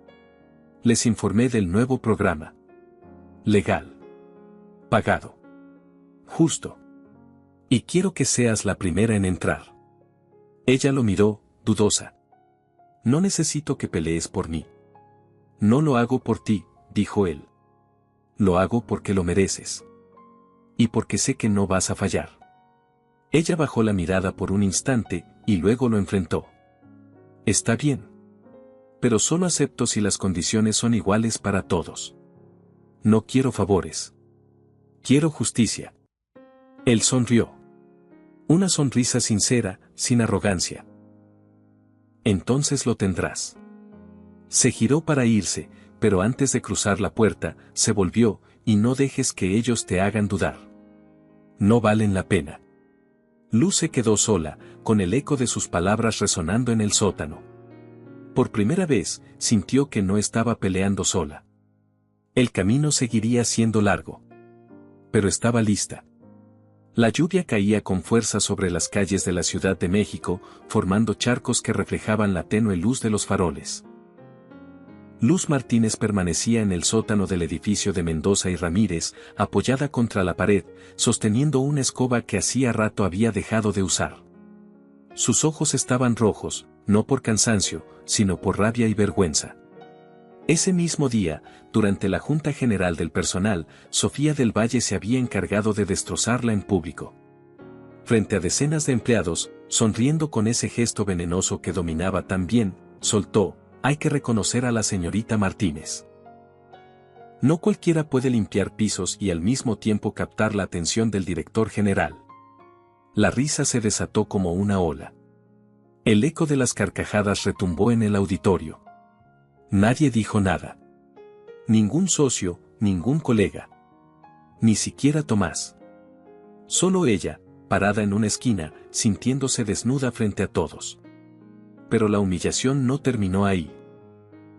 Speaker 1: Les informé del nuevo programa. Legal. Pagado. Justo. Y quiero que seas la primera en entrar. Ella lo miró, dudosa. No necesito que pelees por mí. No lo hago por ti, dijo él. Lo hago porque lo mereces. Y porque sé que no vas a fallar. Ella bajó la mirada por un instante, y luego lo enfrentó. Está bien. Pero solo acepto si las condiciones son iguales para todos. No quiero favores. Quiero justicia. Él sonrió. Una sonrisa sincera, sin arrogancia. Entonces lo tendrás. Se giró para irse, pero antes de cruzar la puerta, se volvió, y no dejes que ellos te hagan dudar. No valen la pena. Luz se quedó sola, con el eco de sus palabras resonando en el sótano. Por primera vez, sintió que no estaba peleando sola. El camino seguiría siendo largo. Pero estaba lista. La lluvia caía con fuerza sobre las calles de la Ciudad de México, formando charcos que reflejaban la tenue luz de los faroles. Luz Martínez permanecía en el sótano del edificio de Mendoza y Ramírez, apoyada contra la pared, sosteniendo una escoba que hacía rato había dejado de usar. Sus ojos estaban rojos, no por cansancio, sino por rabia y vergüenza. Ese mismo día, durante la Junta General del Personal, Sofía del Valle se había encargado de destrozarla en público. Frente a decenas de empleados, sonriendo con ese gesto venenoso que dominaba tan bien, soltó: hay que reconocer a la señorita Martínez. No cualquiera puede limpiar pisos y al mismo tiempo captar la atención del director general. La risa se desató como una ola. El eco de las carcajadas retumbó en el auditorio. Nadie dijo nada. Ningún socio, ningún colega. Ni siquiera Tomás. Solo ella, parada en una esquina, sintiéndose desnuda frente a todos. Pero la humillación no terminó ahí.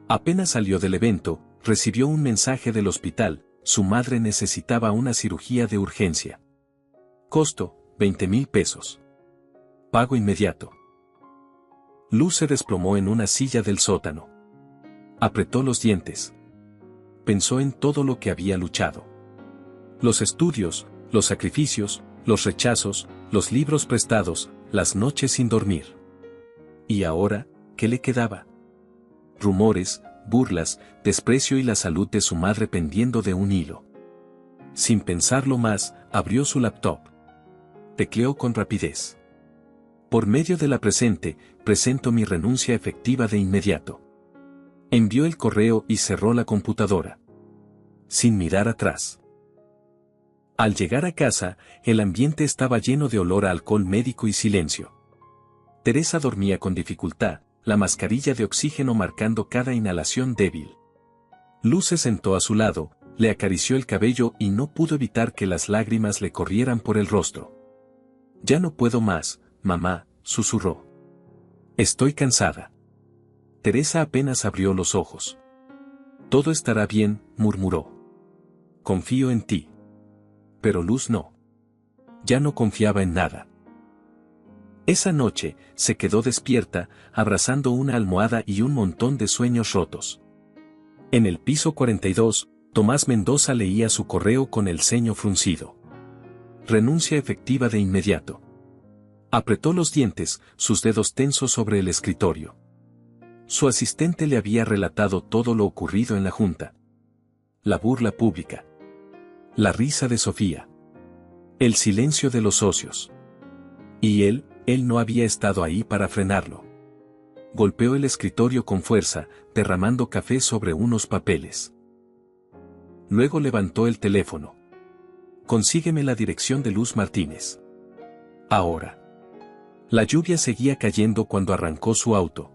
Speaker 1: Apenas salió del evento, recibió un mensaje del hospital: su madre necesitaba una cirugía de urgencia. Costo: 20,000 pesos. Pago inmediato. Luz se desplomó en una silla del sótano. Apretó los dientes. Pensó en todo lo que había luchado. Los estudios, los sacrificios, los rechazos, los libros prestados, las noches sin dormir. ¿Y ahora, qué le quedaba? Rumores, burlas, desprecio y la salud de su madre pendiendo de un hilo. Sin pensarlo más, abrió su laptop. Tecleó con rapidez. Por medio de la presente, presento mi renuncia efectiva de inmediato. Envió el correo y cerró la computadora. Sin mirar atrás. Al llegar a casa, el ambiente estaba lleno de olor a alcohol médico y silencio. Teresa dormía con dificultad, la mascarilla de oxígeno marcando cada inhalación débil. Luz se sentó a su lado, le acarició el cabello y no pudo evitar que las lágrimas le corrieran por el rostro. «Ya no puedo más, mamá», susurró. «Estoy cansada». Teresa apenas abrió los ojos. «Todo estará bien», murmuró. «Confío en ti». Pero Luz no. Ya no confiaba en nada. Esa noche, se quedó despierta, abrazando una almohada y un montón de sueños rotos. En el piso 42, Tomás Mendoza leía su correo con el ceño fruncido. Renuncia efectiva de inmediato. Apretó los dientes, sus dedos tensos sobre el escritorio. Su asistente le había relatado todo lo ocurrido en la junta. La burla pública. La risa de Sofía. El silencio de los socios. Y él no había estado ahí para frenarlo. Golpeó el escritorio con fuerza, derramando café sobre unos papeles. Luego levantó el teléfono. «Consígueme la dirección de Luz Martínez. Ahora». La lluvia seguía cayendo cuando arrancó su auto.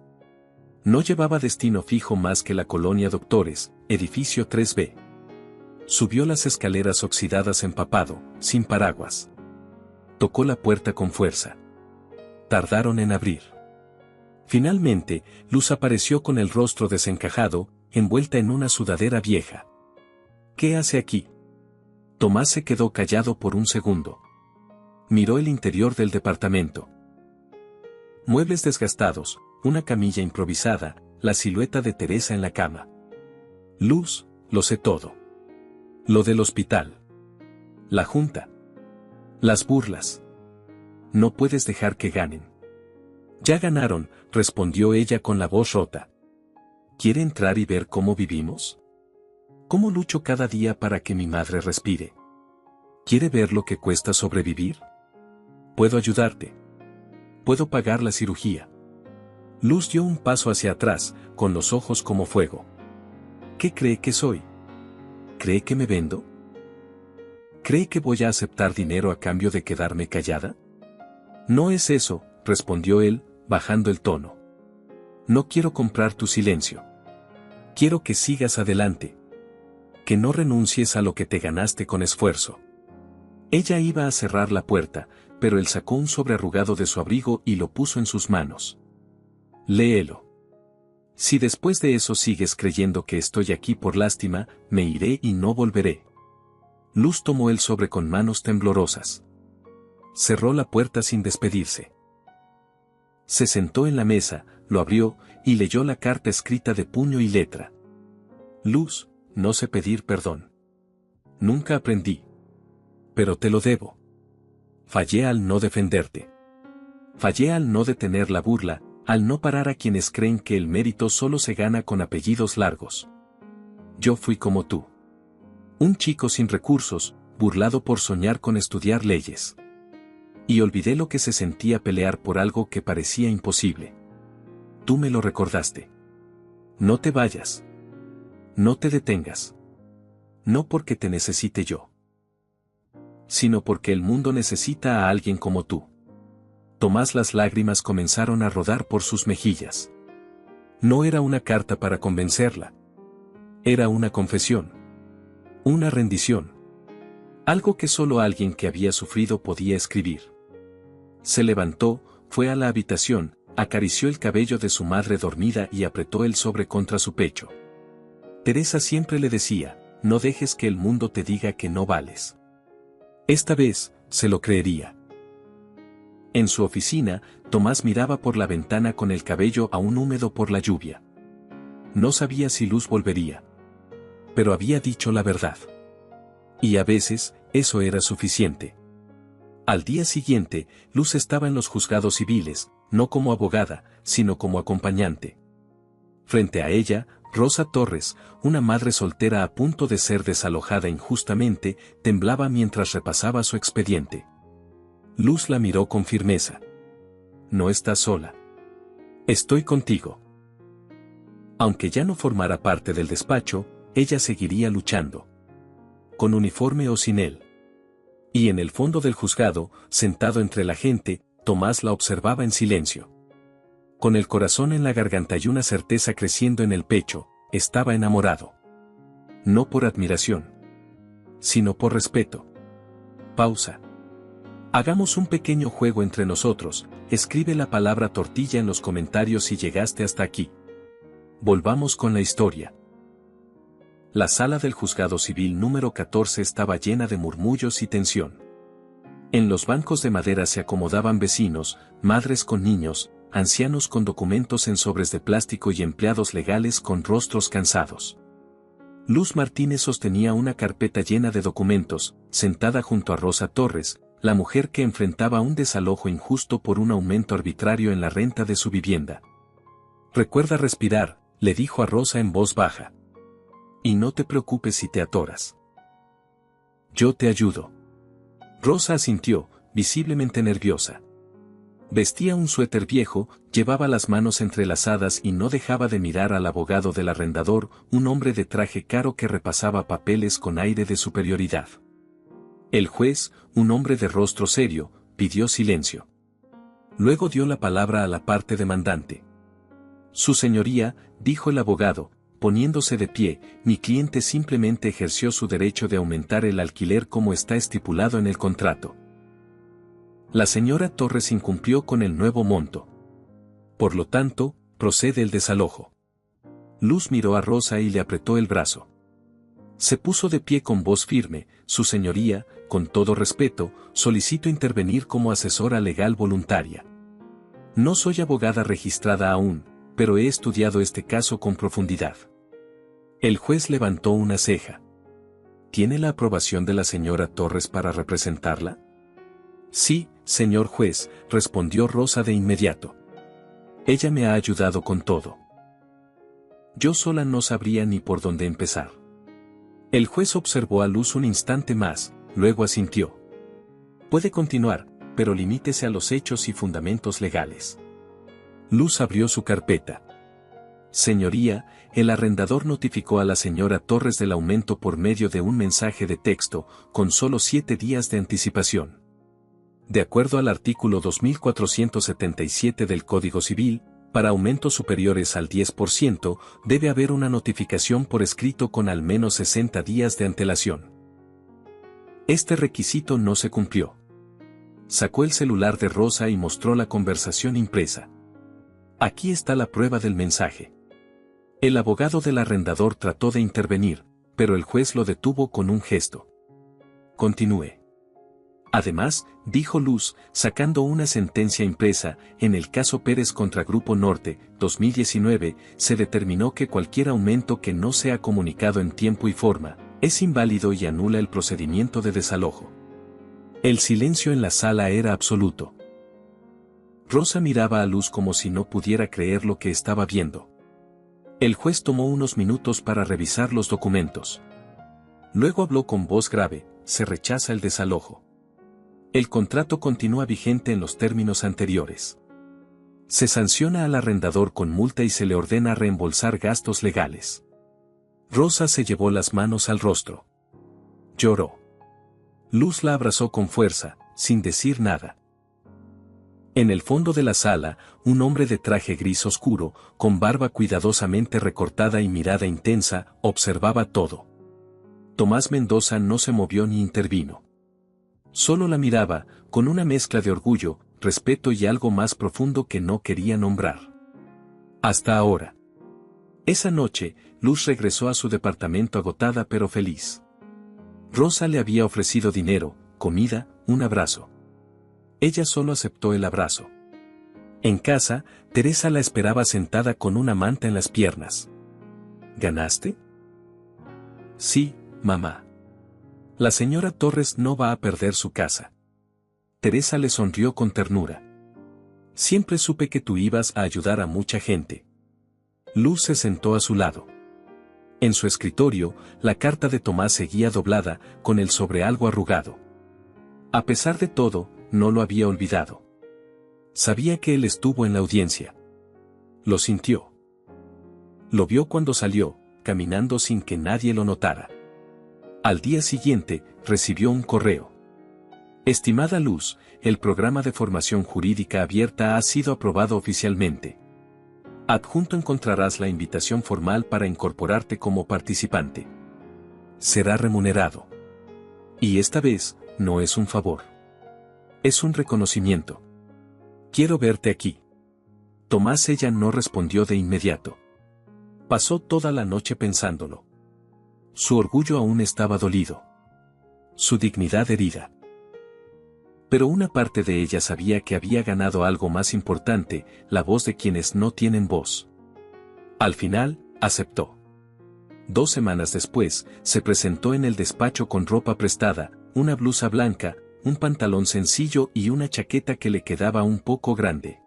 Speaker 1: No llevaba destino fijo más que la colonia Doctores, edificio 3B. Subió las escaleras oxidadas empapado, sin paraguas. Tocó la puerta con fuerza. Tardaron en abrir. Finalmente, Luz apareció con el rostro desencajado, envuelta en una sudadera vieja. «¿Qué hace aquí?» Tomás se quedó callado por un segundo. Miró el interior del departamento. Muebles desgastados, una camilla improvisada, la silueta de Teresa en la cama. «Luz, lo sé todo. Lo del hospital. La junta. Las burlas. No puedes dejar que ganen». «Ya ganaron», respondió ella con la voz rota. «¿Quiere entrar y ver cómo vivimos? ¿Cómo lucho cada día para que mi madre respire? ¿Quiere ver lo que cuesta sobrevivir? Puedo ayudarte. Puedo pagar la cirugía». Luz dio un paso hacia atrás, con los ojos como fuego. «¿Qué cree que soy? ¿Cree que me vendo? ¿Cree que voy a aceptar dinero a cambio de quedarme callada?» «No es eso», respondió él, bajando el tono. «No quiero comprar tu silencio. Quiero que sigas adelante. Que no renuncies a lo que te ganaste con esfuerzo». Ella iba a cerrar la puerta, pero él sacó un sobre arrugado de su abrigo y lo puso en sus manos. «Léelo. Si después de eso sigues creyendo que estoy aquí por lástima, me iré y no volveré». Luz tomó el sobre con manos temblorosas. Cerró la puerta sin despedirse. Se sentó en la mesa, lo abrió, y leyó la carta escrita de puño y letra. «Luz, no sé pedir perdón. Nunca aprendí. Pero te lo debo. Fallé al no defenderte. Fallé al no detener la burla, al no parar a quienes creen que el mérito solo se gana con apellidos largos. Yo fui como tú. Un chico sin recursos, burlado por soñar con estudiar leyes. Y olvidé lo que se sentía pelear por algo que parecía imposible. Tú me lo recordaste. No te vayas. No te detengas. No porque te necesite yo, sino porque el mundo necesita a alguien como tú». Tomás, las lágrimas comenzaron a rodar por sus mejillas. No era una carta para convencerla. Era una confesión. Una rendición. Algo que solo alguien que había sufrido podía escribir. Se levantó, fue a la habitación, acarició el cabello de su madre dormida y apretó el sobre contra su pecho. Teresa siempre le decía, «No dejes que el mundo te diga que no vales». Esta vez, se lo creería. En su oficina, Tomás miraba por la ventana con el cabello aún húmedo por la lluvia. No sabía si Luz volvería. Pero había dicho la verdad. Y a veces, eso era suficiente. Al día siguiente, Luz estaba en los juzgados civiles, no como abogada, sino como acompañante. Frente a ella, Rosa Torres, una madre soltera a punto de ser desalojada injustamente, temblaba mientras repasaba su expediente. Luz la miró con firmeza. no estás sola. Estoy contigo. Aunque ya no formara parte del despacho, ella seguiría luchando. Con uniforme o sin él. Y en el fondo del juzgado, sentado entre la gente, Tomás la observaba en silencio. Con el corazón en la garganta y una certeza creciendo en el pecho, estaba enamorado. No por admiración, sino por respeto. Pausa. Hagamos un pequeño juego entre nosotros. Escribe la palabra tortilla en los comentarios si llegaste hasta aquí. Volvamos con la historia. La sala del juzgado civil número 14 estaba llena de murmullos y tensión. En los bancos de madera se acomodaban vecinos, madres con niños, ancianos con documentos en sobres de plástico y empleados legales con rostros cansados. Luz Martínez sostenía una carpeta llena de documentos, sentada junto a Rosa Torres, la mujer que enfrentaba un desalojo injusto por un aumento arbitrario en la renta de su vivienda. «Recuerda respirar», le dijo a Rosa en voz baja. «Y no te preocupes si te atoras. Yo te ayudo». Rosa asintió, visiblemente nerviosa. Vestía un suéter viejo, llevaba las manos entrelazadas y no dejaba de mirar al abogado del arrendador, un hombre de traje caro que repasaba papeles con aire de superioridad. El juez, un hombre de rostro serio, pidió silencio. Luego dio la palabra a la parte demandante. «Su señoría», dijo el abogado, poniéndose de pie, «mi cliente simplemente ejerció su derecho de aumentar el alquiler como está estipulado en el contrato. La señora Torres incumplió con el nuevo monto. Por lo tanto, procede el desalojo». Luz miró a Rosa y le apretó el brazo. Se puso de pie con voz firme. «Su señoría, con todo respeto, solicito intervenir como asesora legal voluntaria. No soy abogada registrada aún, pero he estudiado este caso con profundidad». El juez levantó una ceja. «¿Tiene la aprobación de la señora Torres para representarla?». «Sí, señor juez», respondió Rosa de inmediato. «Ella me ha ayudado con todo. Yo sola no sabría ni por dónde empezar». El juez observó a Luz un instante más, luego asintió. «Puede continuar, pero limítese a los hechos y fundamentos legales». Luz abrió su carpeta. «Señoría, el arrendador notificó a la señora Torres del aumento por medio de un mensaje de texto, con solo 7 días de anticipación. De acuerdo al artículo 2477 del Código Civil, para aumentos superiores al 10%, debe haber una notificación por escrito con al menos 60 días de antelación. Este requisito no se cumplió». Sacó el celular de Rosa y mostró la conversación impresa. «Aquí está la prueba del mensaje». El abogado del arrendador trató de intervenir, pero el juez lo detuvo con un gesto. «Continúe». «Además», dijo Luz, sacando una sentencia impresa, «en el caso Pérez contra Grupo Norte, 2019, se determinó que cualquier aumento que no sea comunicado en tiempo y forma, es inválido y anula el procedimiento de desalojo». El silencio en la sala era absoluto. Rosa miraba a Luz como si no pudiera creer lo que estaba viendo. El juez tomó unos minutos para revisar los documentos. Luego habló con voz grave: «Se rechaza el desalojo. El contrato continúa vigente en los términos anteriores. Se sanciona al arrendador con multa y se le ordena reembolsar gastos legales». Rosa se llevó las manos al rostro. Lloró. Luz la abrazó con fuerza, sin decir nada. En el fondo de la sala, un hombre de traje gris oscuro, con barba cuidadosamente recortada y mirada intensa, observaba todo. Tomás Mendoza no se movió ni intervino. Solo la miraba, con una mezcla de orgullo, respeto y algo más profundo que no quería nombrar. Hasta ahora. Esa noche, Luz regresó a su departamento agotada pero feliz. Rosa le había ofrecido dinero, comida, un abrazo. Ella solo aceptó el abrazo. En casa, Teresa la esperaba sentada con una manta en las piernas. ¿Ganaste? Sí, mamá. La señora Torres no va a perder su casa. Teresa le sonrió con ternura. Siempre supe que tú ibas a ayudar a mucha gente. Luz se sentó a su lado. En su escritorio, la carta de Tomás seguía doblada, con el sobre algo arrugado. A pesar de todo, no lo había olvidado. Sabía que él estuvo en la audiencia. Lo sintió. Lo vio cuando salió, caminando sin que nadie lo notara. Al día siguiente, recibió un correo. Estimada Luz, el programa de formación jurídica abierta ha sido aprobado oficialmente. Adjunto encontrarás la invitación formal para incorporarte como participante. Será remunerado. Y esta vez, no es un favor. Es un reconocimiento. Quiero verte aquí. Tomás. Ella no respondió de inmediato. Pasó toda la noche pensándolo. Su orgullo aún estaba dolido. Su dignidad herida. Pero una parte de ella sabía que había ganado algo más importante, la voz de quienes no tienen voz. Al final, aceptó. 2 semanas después, se presentó en el despacho con ropa prestada, una blusa blanca, un pantalón sencillo y una chaqueta que le quedaba un poco grande.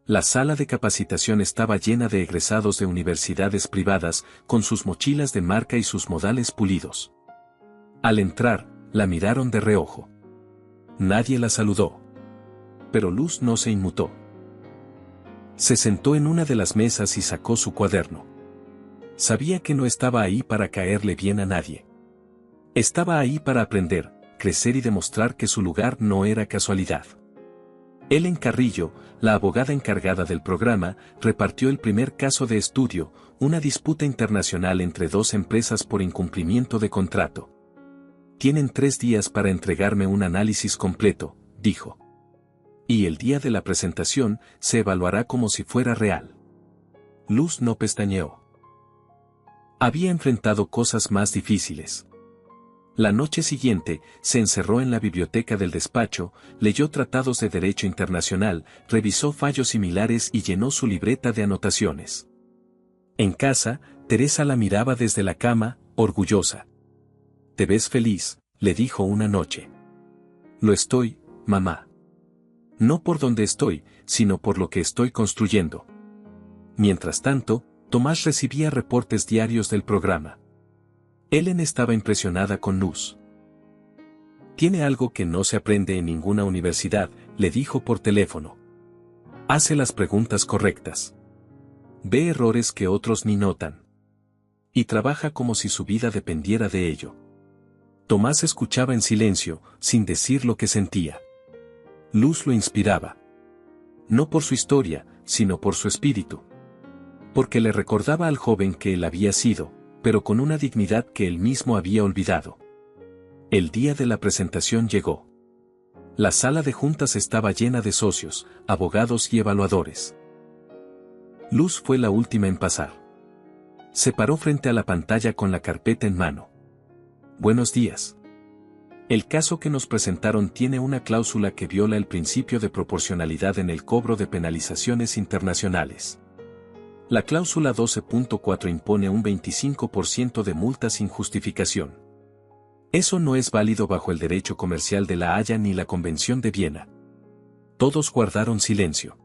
Speaker 1: La sala de capacitación estaba llena de egresados de universidades privadas, con sus mochilas de marca y sus modales pulidos. Al entrar, la miraron de reojo. Nadie la saludó. Pero Luz no se inmutó. Se sentó en una de las mesas y sacó su cuaderno. Sabía que no estaba ahí para caerle bien a nadie. Estaba ahí para aprender, crecer y demostrar que su lugar no era casualidad. Ellen Carrillo, la abogada encargada del programa, repartió el primer caso de estudio, una disputa internacional entre 2 empresas por incumplimiento de contrato. Tienen 3 días para entregarme un análisis completo, dijo. Y el día de la presentación se evaluará como si fuera real. Luz no pestañeó. Había enfrentado cosas más difíciles. La noche siguiente, se encerró en la biblioteca del despacho, leyó tratados de derecho internacional, revisó fallos similares y llenó su libreta de anotaciones. En casa, Teresa la miraba desde la cama, orgullosa. «Te ves feliz», le dijo una noche. «Lo estoy, mamá. No por donde estoy, sino por lo que estoy construyendo». Mientras tanto, Tomás recibía reportes diarios del programa. Ellen estaba impresionada con Luz. «Tiene algo que no se aprende en ninguna universidad», le dijo por teléfono. «Hace las preguntas correctas. Ve errores que otros ni notan. Y trabaja como si su vida dependiera de ello». Tomás escuchaba en silencio, sin decir lo que sentía. Luz lo inspiraba. No por su historia, sino por su espíritu. Porque le recordaba al joven que él había sido, pero con una dignidad que él mismo había olvidado. El día de la presentación llegó. La sala de juntas estaba llena de socios, abogados y evaluadores. Luz fue la última en pasar. Se paró frente a la pantalla con la carpeta en mano. «Buenos días. El caso que nos presentaron tiene una cláusula que viola el principio de proporcionalidad en el cobro de penalizaciones internacionales. La cláusula 12.4 impone un 25% de multa sin justificación. Eso no es válido bajo el derecho comercial de La Haya ni la Convención de Viena». Todos guardaron silencio.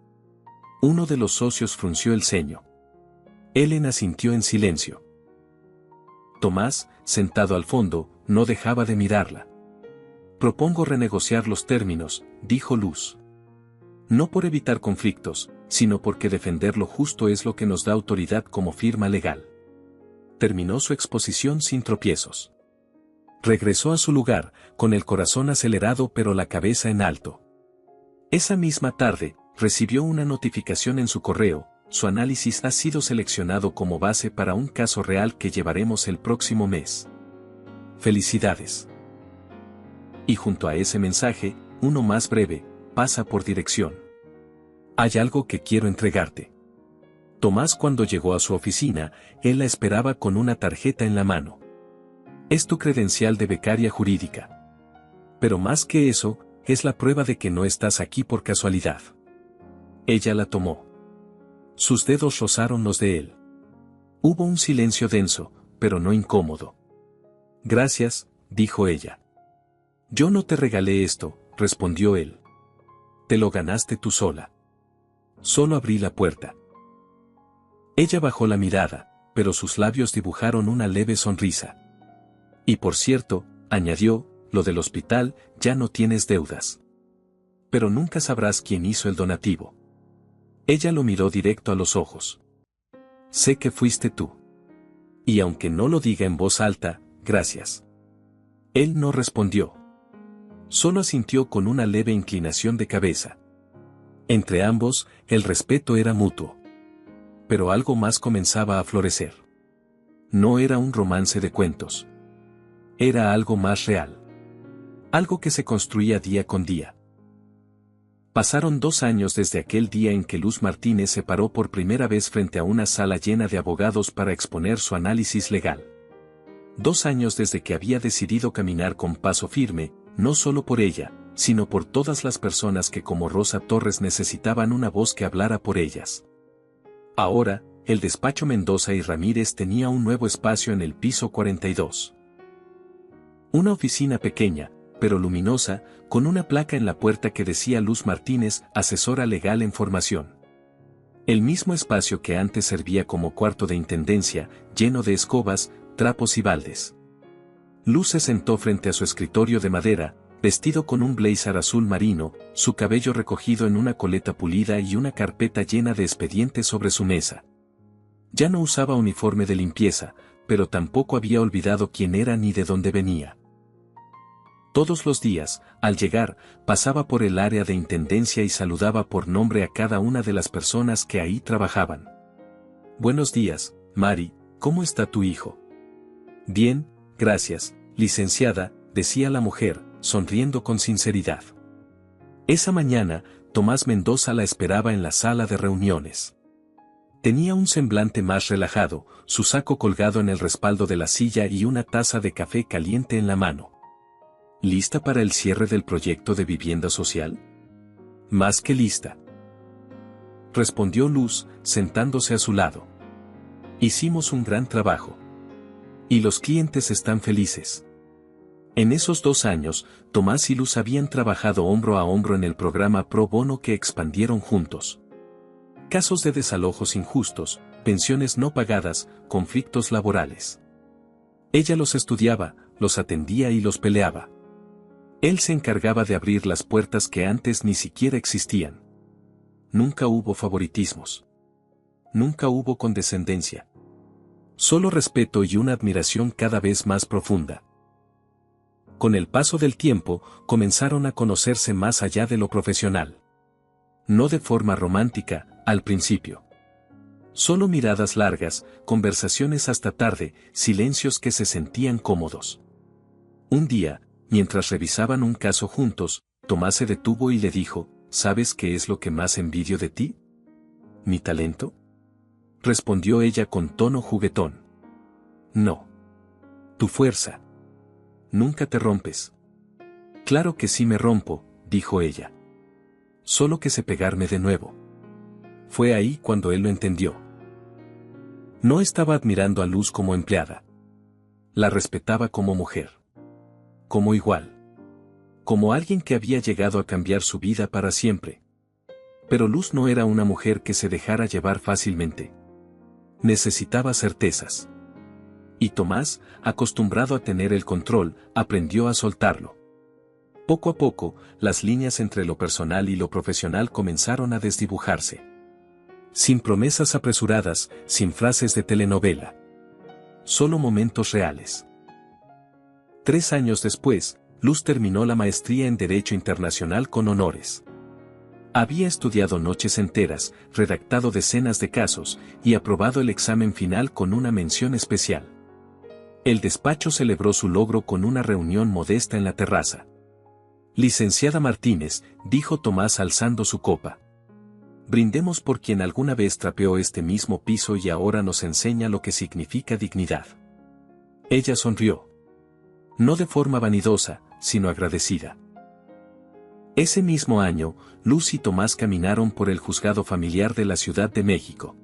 Speaker 1: Uno de los socios frunció el ceño. Ellen asintió en silencio. Tomás, sentado al fondo, no dejaba de mirarla. «Propongo renegociar los términos», dijo Luz. «No por evitar conflictos, sino porque defender lo justo es lo que nos da autoridad como firma legal». Terminó su exposición sin tropiezos. Regresó a su lugar, con el corazón acelerado pero la cabeza en alto. Esa misma tarde, recibió una notificación en su correo: su análisis ha sido seleccionado como base para un caso real que llevaremos el próximo mes. ¡Felicidades! Y junto a ese mensaje, uno más breve: pasa por dirección. Hay algo que quiero entregarte. Tomás, cuando llegó a su oficina, él la esperaba con una tarjeta en la mano. Es tu credencial de becaria jurídica. Pero más que eso, es la prueba de que no estás aquí por casualidad. Ella la tomó. Sus dedos rozaron los de él. Hubo un silencio denso, pero no incómodo. «Gracias», dijo ella. «Yo no te regalé esto», respondió él. «Te lo ganaste tú sola. Solo abrí la puerta». Ella bajó la mirada, pero sus labios dibujaron una leve sonrisa. «Y por cierto», añadió, «lo del hospital, ya no tienes deudas». pero nunca sabrás quién hizo el donativo. Ella lo miró directo a los ojos. Sé que fuiste tú. Y aunque no lo diga en voz alta, gracias. Él no respondió. Solo asintió con una leve inclinación de cabeza. Entre ambos, el respeto era mutuo. Pero algo más comenzaba a florecer. No era un romance de cuentos. Era algo más real. Algo que se construía día con día. Pasaron 2 años desde aquel día en que Luz Martínez se paró por primera vez frente a una sala llena de abogados para exponer su análisis legal. 2 años desde que había decidido caminar con paso firme, no solo por ella, sino por todas las personas que como Rosa Torres necesitaban una voz que hablara por ellas. Ahora, el despacho Mendoza y Ramírez tenía un nuevo espacio en el piso 42. Una oficina pequeña, pero luminosa, con una placa en la puerta que decía Luz Martínez, asesora legal en formación. El mismo espacio que antes servía como cuarto de intendencia, lleno de escobas, trapos y baldes. Luz se sentó frente a su escritorio de madera, vestido con un blazer azul marino, su cabello recogido en una coleta pulida y una carpeta llena de expedientes sobre su mesa. Ya no usaba uniforme de limpieza, pero tampoco había olvidado quién era ni de dónde venía. Todos los días, al llegar, pasaba por el área de intendencia y saludaba por nombre a cada una de las personas que ahí trabajaban. Buenos días, Mari, ¿cómo está tu hijo? Bien, gracias, licenciada, decía la mujer, sonriendo con sinceridad. Esa mañana, Tomás Mendoza la esperaba en la sala de reuniones. Tenía un semblante más relajado, su saco colgado en el respaldo de la silla y una taza de café caliente en la mano. ¿Lista para el cierre del proyecto de vivienda social? Más que lista, respondió Luz, sentándose a su lado. Hicimos un gran trabajo. Y los clientes están felices. En esos 2 años, Tomás y Luz habían trabajado hombro a hombro en el programa Pro Bono que expandieron juntos. Casos de desalojos injustos, pensiones no pagadas, conflictos laborales. Ella los estudiaba, los atendía y los peleaba. Él se encargaba de abrir las puertas que antes ni siquiera existían. Nunca hubo favoritismos. Nunca hubo condescendencia. Solo respeto y una admiración cada vez más profunda. Con el paso del tiempo, comenzaron a conocerse más allá de lo profesional. No de forma romántica, al principio. Solo miradas largas, conversaciones hasta tarde, silencios que se sentían cómodos. Un día, mientras revisaban un caso juntos, Tomás se detuvo y le dijo, ¿sabes qué es lo que más envidio de ti? ¿Mi talento? Respondió ella con tono juguetón. No. Tu fuerza. Nunca te rompes. Claro que sí me rompo, dijo ella. Solo que sé pegarme de nuevo. Fue ahí cuando él lo entendió. No estaba admirando a Luz como empleada. La respetaba como mujer. Como igual. Como alguien que había llegado a cambiar su vida para siempre. Pero Luz no era una mujer que se dejara llevar fácilmente. Necesitaba certezas. Y Tomás, acostumbrado a tener el control, aprendió a soltarlo. Poco a poco, las líneas entre lo personal y lo profesional comenzaron a desdibujarse. Sin promesas apresuradas, sin frases de telenovela. Solo momentos reales. 3 años después, Luz terminó la maestría en Derecho Internacional con honores. Había estudiado noches enteras, redactado decenas de casos, y aprobado el examen final con una mención especial. El despacho celebró su logro con una reunión modesta en la terraza. Licenciada Martínez, dijo Tomás alzando su copa. Brindemos por quien alguna vez trapeó este mismo piso y ahora nos enseña lo que significa dignidad. Ella sonrió. No de forma vanidosa, sino agradecida. Ese mismo año, Luz y Tomás caminaron por el juzgado familiar de la Ciudad de México.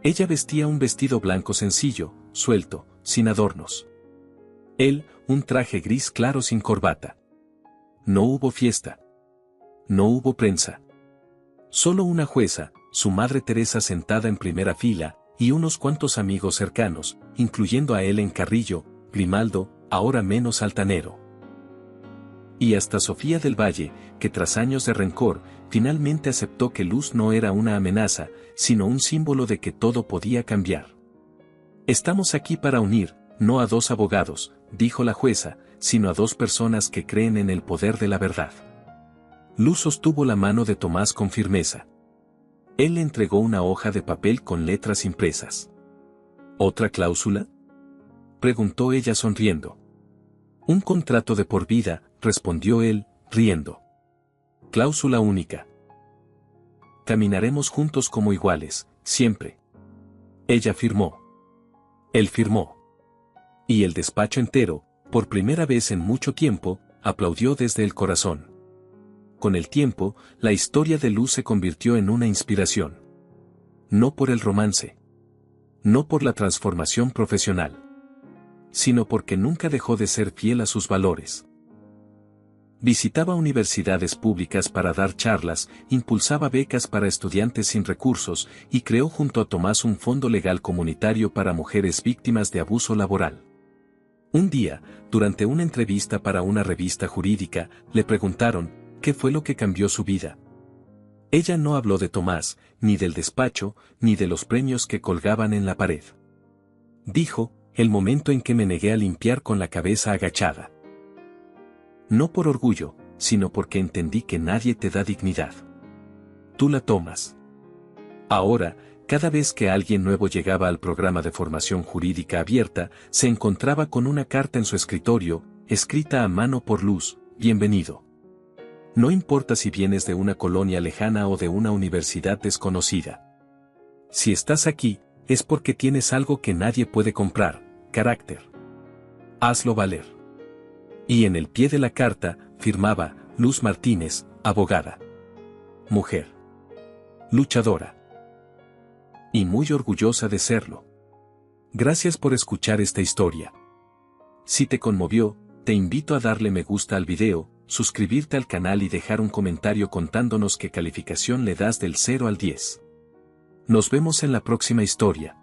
Speaker 1: Ella vestía un vestido blanco sencillo, suelto, sin adornos. Él, un traje gris claro sin corbata. No hubo fiesta. No hubo prensa. Solo una jueza, su madre Teresa sentada en primera fila, y unos cuantos amigos cercanos, incluyendo a Helen Carrillo, Grimaldo, ahora menos altanero. Y hasta Sofía del Valle, que tras años de rencor, finalmente aceptó que Luz no era una amenaza, sino un símbolo de que todo podía cambiar. Estamos aquí para unir, no a dos abogados, dijo la jueza, sino a dos personas que creen en el poder de la verdad. Luz sostuvo la mano de Tomás con firmeza. Él le entregó una hoja de papel con letras impresas. ¿Otra cláusula?, preguntó ella sonriendo. Un contrato de por vida, respondió él, riendo. Cláusula única. Caminaremos juntos como iguales, siempre. Ella firmó. Él firmó. Y el despacho entero, por primera vez en mucho tiempo, aplaudió desde el corazón. Con el tiempo, la historia de Luz se convirtió en una inspiración. No por el romance. No por la transformación profesional. Sino porque nunca dejó de ser fiel a sus valores. Visitaba universidades públicas para dar charlas, impulsaba becas para estudiantes sin recursos y creó junto a Tomás un fondo legal comunitario para mujeres víctimas de abuso laboral. Un día, durante una entrevista para una revista jurídica, le preguntaron qué fue lo que cambió su vida. Ella no habló de Tomás, ni del despacho, ni de los premios que colgaban en la pared. Dijo, el momento en que me negué a limpiar con la cabeza agachada. No por orgullo, sino porque entendí que nadie te da dignidad. Tú la tomas. Ahora, cada vez que alguien nuevo llegaba al programa de formación jurídica abierta, se encontraba con una carta en su escritorio, escrita a mano por Luz, bienvenido. No importa si vienes de una colonia lejana o de una universidad desconocida. Si estás aquí, es porque tienes algo que nadie puede comprar, carácter. Hazlo valer. Y en el pie de la carta, firmaba, Luz Martínez, abogada. Mujer. Luchadora. Y muy orgullosa de serlo. Gracias por escuchar esta historia. Si te conmovió, te invito a darle me gusta al video, suscribirte al canal y dejar un comentario contándonos qué calificación le das del 0 al 10. Nos vemos en la próxima historia.